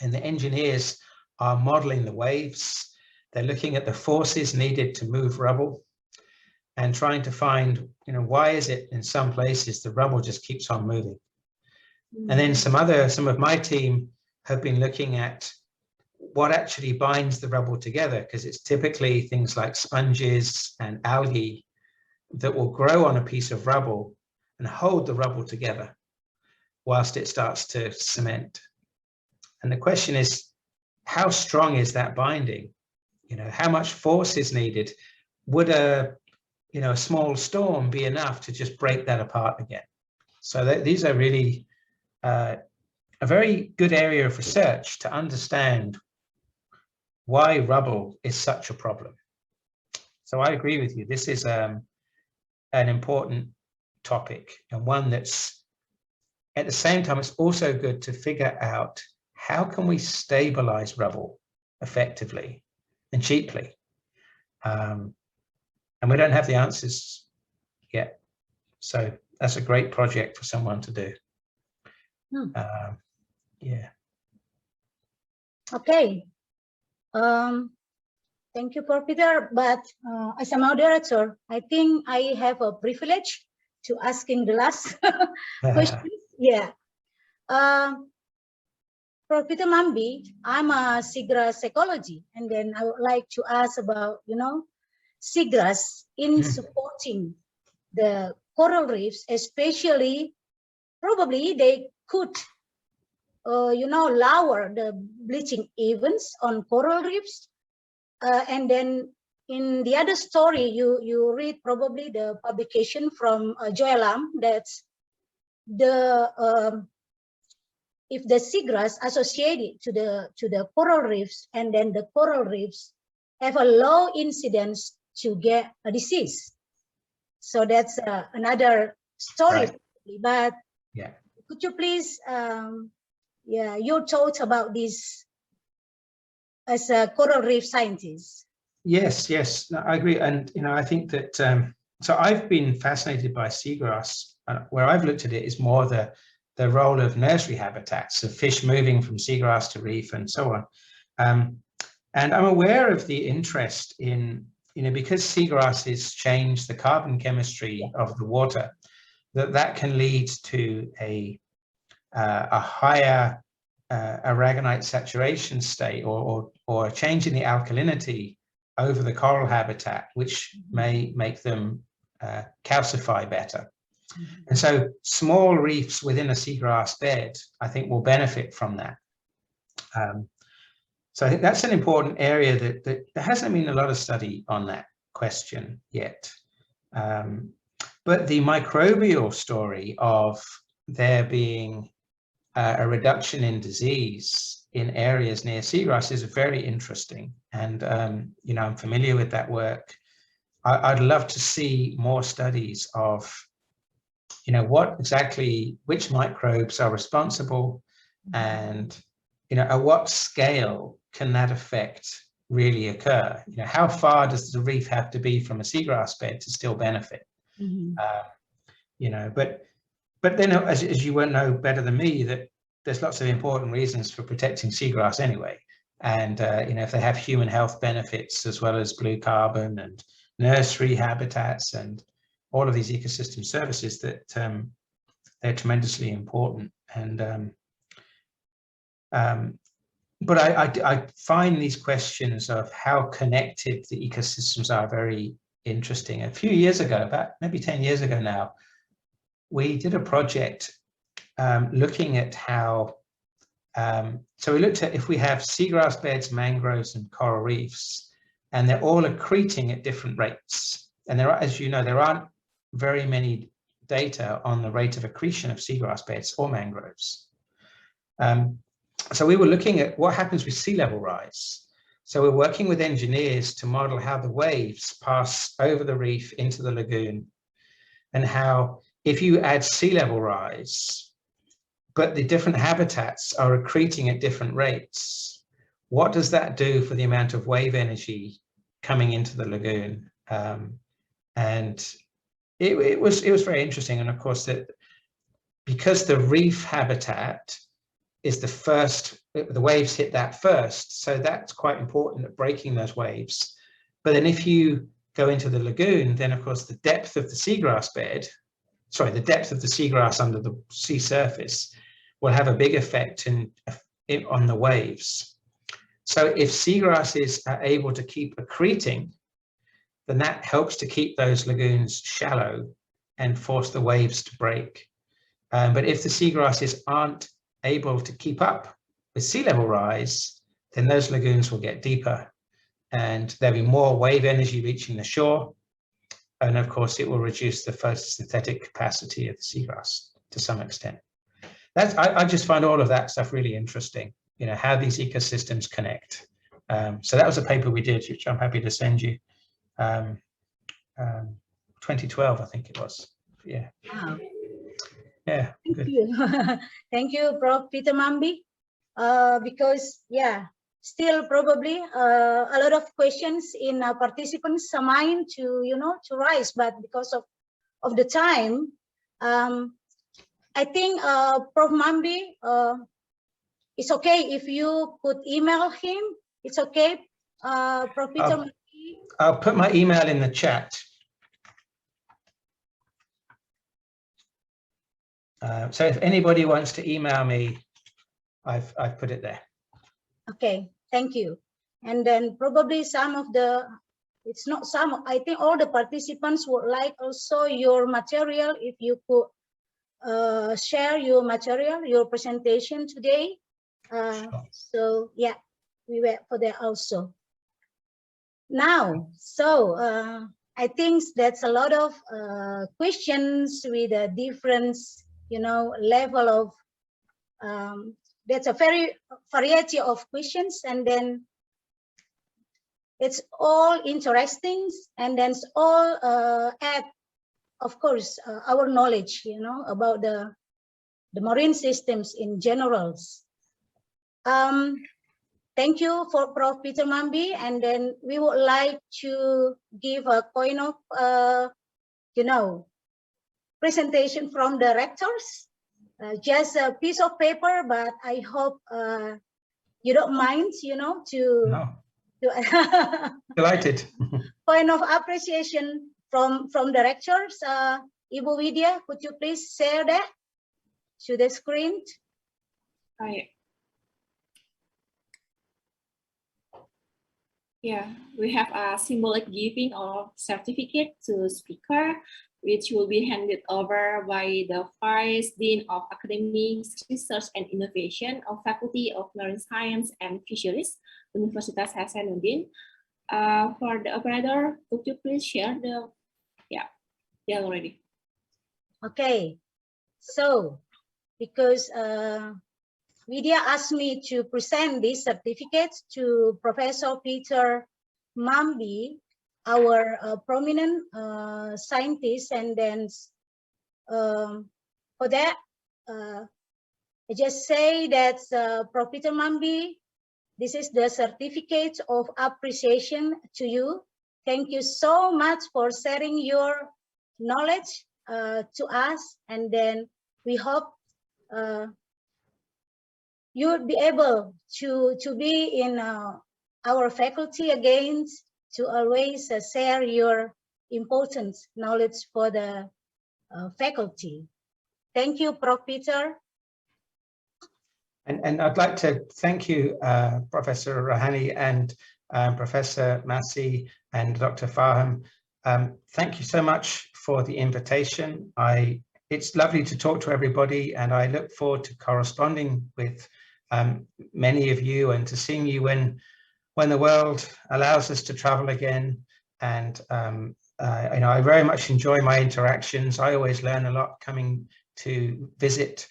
and the engineers are modeling the waves. They're looking at the forces needed to move rubble and trying to find, you know, why is it in some places the rubble just keeps on moving? And then some of my team have been looking at what actually binds the rubble together, because it's typically things like sponges and algae that will grow on a piece of rubble and hold the rubble together whilst it starts to cement. And the question is, how strong is that binding? You know, how much force is needed? Would a small storm be enough to just break that apart again? So these are really a very good area of research to understand why rubble is such a problem. So I agree with you. This is an important topic, and one that's, at the same time, it's also good to figure out how can we stabilize rubble effectively and cheaply. And we don't have the answers yet. So that's a great project for someone to do. Yeah. Okay. Thank you, Prof. Peter. But as a moderator, I think I have a privilege to asking the last question. Yeah. Prof. Peter Mambi, I'm a seagrass ecology, and then I would like to ask about, you know, seagrass in supporting the coral reefs, especially probably they could, you know, lower the bleaching events on coral reefs. And then in the other story, you read probably the publication from Joel Lam that's the if the seagrass associated to the coral reefs, and then the coral reefs have a low incidence to get a disease. So that's another story. Right. But yeah, could you please, yeah, your thoughts about this as a coral reef scientist? Yes, no, I agree. And, you know, I think that, so I've been fascinated by seagrass. Where I've looked at it is more the role of nursery habitats, of fish moving from seagrass to reef and so on. And I'm aware of the interest in, you know, because seagrasses change the carbon chemistry of the water, that can lead to a higher aragonite saturation state, or a change in the alkalinity over the coral habitat, which may make them calcify better. And so small reefs within a seagrass bed, I think, will benefit from that. So I think that's an important area that there hasn't been a lot of study on that question yet. But the microbial story of there being a reduction in disease in areas near seagrass is very interesting. And, you know, I'm familiar with that work. I'd love to see more studies of, you know, which microbes are responsible, and, you know, at what scale can that effect really occur? You know, how far does the reef have to be from a seagrass bed to still benefit? You know, but then, as you won't know better than me, that there's lots of important reasons for protecting seagrass anyway. And, you know, if they have human health benefits as well as blue carbon and nursery habitats and all of these ecosystem services, that they're tremendously important. And but I find these questions of how connected the ecosystems are very interesting. A few years ago, about maybe 10 years ago now, we did a project looking at how, so we looked at if we have seagrass beds, mangroves, and coral reefs, and they're all accreting at different rates. And there are, as you know, there aren't very many data on the rate of accretion of seagrass beds or mangroves. So we were looking at what happens with sea level rise. So we're working with engineers to model how the waves pass over the reef into the lagoon, and how if you add sea level rise, but the different habitats are accreting at different rates, what does that do for the amount of wave energy coming into the lagoon? And it was very interesting. And of course, that because the reef habitat is the first, the waves hit that first, so that's quite important at breaking those waves. But then if you go into the lagoon, then of course the depth of the seagrass bed, sorry, the depth of the seagrass under the sea surface will have a big effect on the waves. So if seagrasses are able to keep accreting, then that helps to keep those lagoons shallow and force the waves to break. But if the seagrasses aren't able to keep up with sea level rise, then those lagoons will get deeper and there'll be more wave energy reaching the shore. And of course, it will reduce the photosynthetic capacity of the seagrass to some extent. I just find all of that stuff really interesting, you know, how these ecosystems connect. So that was a paper we did, which I'm happy to send you. 2012, I think it was. Yeah. Wow. Yeah. Thank Good. you. Thank you, Prof. Peter Mambi. Because, yeah, still probably a lot of questions in participants' mind to, you know, to rise, but because of the time, I think Prof. Mambi, it's okay if you could email him. It's okay, Prof. Peter Mambi. I'll put my email in the chat. So if anybody wants to email me, I've put it there. Okay, thank you. And then probably some of the, it's not some, I think all the participants would like also your material, if you could share your material, your presentation today. So yeah, we wait for that also. Now, so I think that's a lot of questions with a different, you know, level of, that's a very variety of questions, and then it's all interesting, and then it's all add, of course, our knowledge, you know, about the marine systems in general. Thank you for Prof. Peter Mambi, and then we would like to give a coin of, you know, presentation from the rectors. Just a piece of paper, but I hope you don't mind, you know, to Delighted. Point of appreciation from the rectors. Ibu Widya, could you please share that to the screen? Right. Yeah, we have a symbolic giving of certificate to speaker, which will be handed over by the Vice Dean of Academics, Research and Innovation of Faculty of Marine Science and Fisheries, Universitas Hasanuddin. For the operator, could you please share the, yeah, they're already. Okay, so because Widya asked me to present this certificate to Professor Peter Mambi, our prominent scientist, and then for that, I just say that Prof. Peter Mambi, this is the certificate of appreciation to you. Thank you so much for sharing your knowledge to us, and then we hope you would be able to be in our faculty again, to always share your important knowledge for the faculty. Thank you, Prof. Peter. And I'd like to thank you, Professor Rohani and Professor Masih and Dr. Farham. Thank you so much for the invitation. It's lovely to talk to everybody, and I look forward to corresponding with many of you and to seeing you when the world allows us to travel again. And I very much enjoy my interactions. I always learn a lot coming to visit,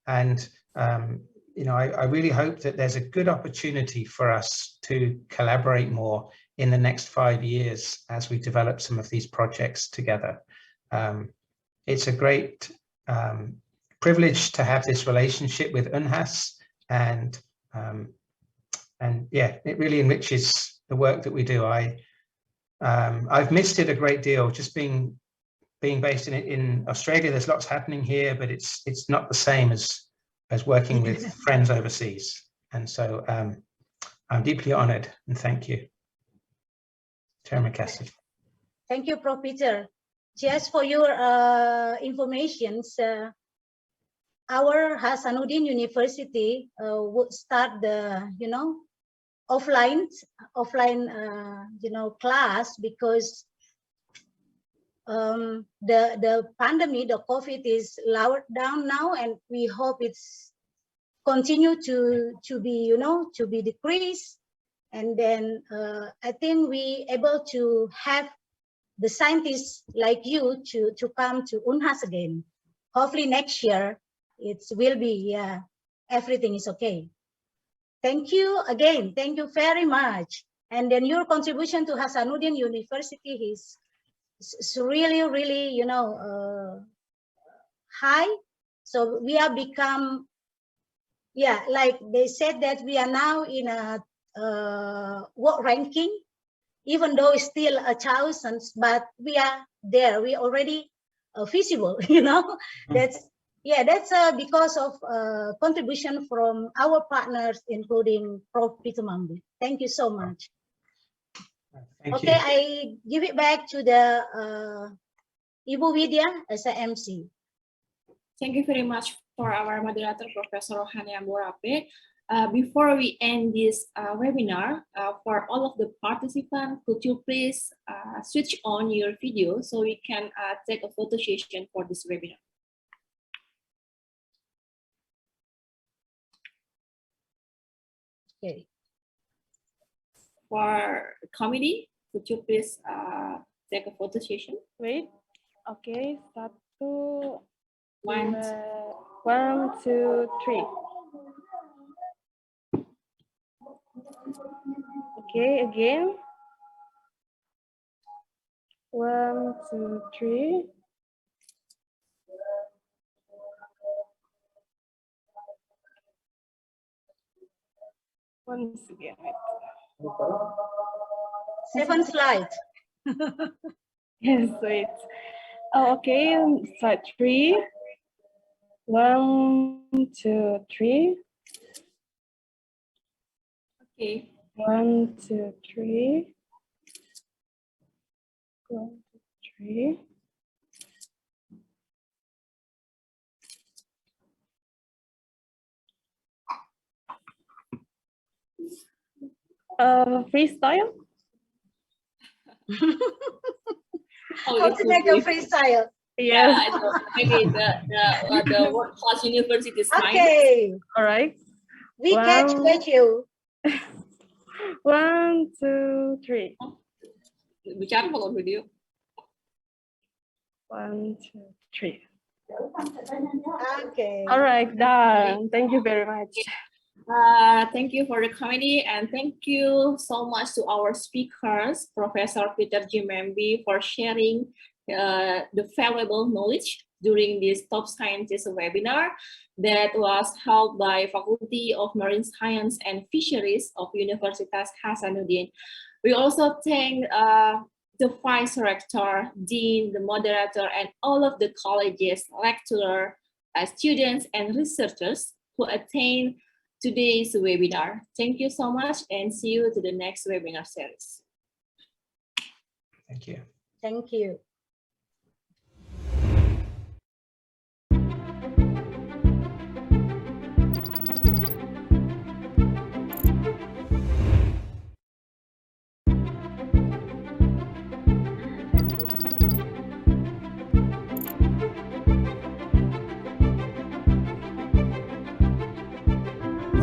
and I really hope that there's a good opportunity for us to collaborate more in the next 5 years as we develop some of these projects together. It's a great privilege to have this relationship with UNHAS, and yeah, it really enriches the work that we do. I've missed it a great deal, just being based in Australia. There's lots happening here, but it's not the same as working with friends overseas. And so I'm deeply honored, and thank you. Terima kasih. Thank you, Prof. Peter. Just for your information, our Hasanuddin University would start the offline class because the pandemic, the COVID is lowered down now, and we hope it's continue to be decreased. And then I think we able to have the scientists like you to come to UNHAS again. Hopefully next year it will be, everything is okay. Thank you again. Thank you very much. And then your contribution to Hasanuddin University is really, really, high. So we have become, like they said that we are now in a world ranking, even though it's still thousands, but we are there. We already visible, That's because of contribution from our partners, including Prof. Peter Mambi. Thank you so much. Thank Okay, you. I give it back to the Ibu Widya as a MC. Thank you very much for our moderator, Professor Rohani Amborape. Before we end this webinar, for all of the participants, could you please switch on your video so we can take a photo session for this webinar? Okay. For committee, could you please take a photo session? Wait. Okay. 1, 1, 2, 3. Okay, again. 1, 2, 3. Once again. 7 slides. Yes, wait. Oh, okay. Slide 3. 1, 2, 3. okay. 1, 2, 3. 1, 2, 3. Freestyle. How to make a freestyle? Yes. I know. Maybe the world class university is mine. Okay, All right. we catch you. 1, 2, 3. Bicara kalau video. 1, 2, 3. Okay. All right, done. Thank you very much. Thank you for the committee, and thank you so much to our speakers, Professor Peter G. Mambi, for sharing the valuable knowledge during this Top Scientist webinar that was held by Faculty of Marine Science and Fisheries of Universitas Hasanuddin. We also thank the Vice Rector, Dean, the moderator, and all of the colleges, lecturers, students, and researchers who attend today's webinar. Thank you so much, and see you to the next webinar series. Thank you. Thank you.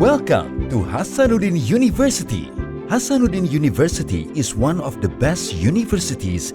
Welcome to Hasanuddin University. Hasanuddin University is one of the best universities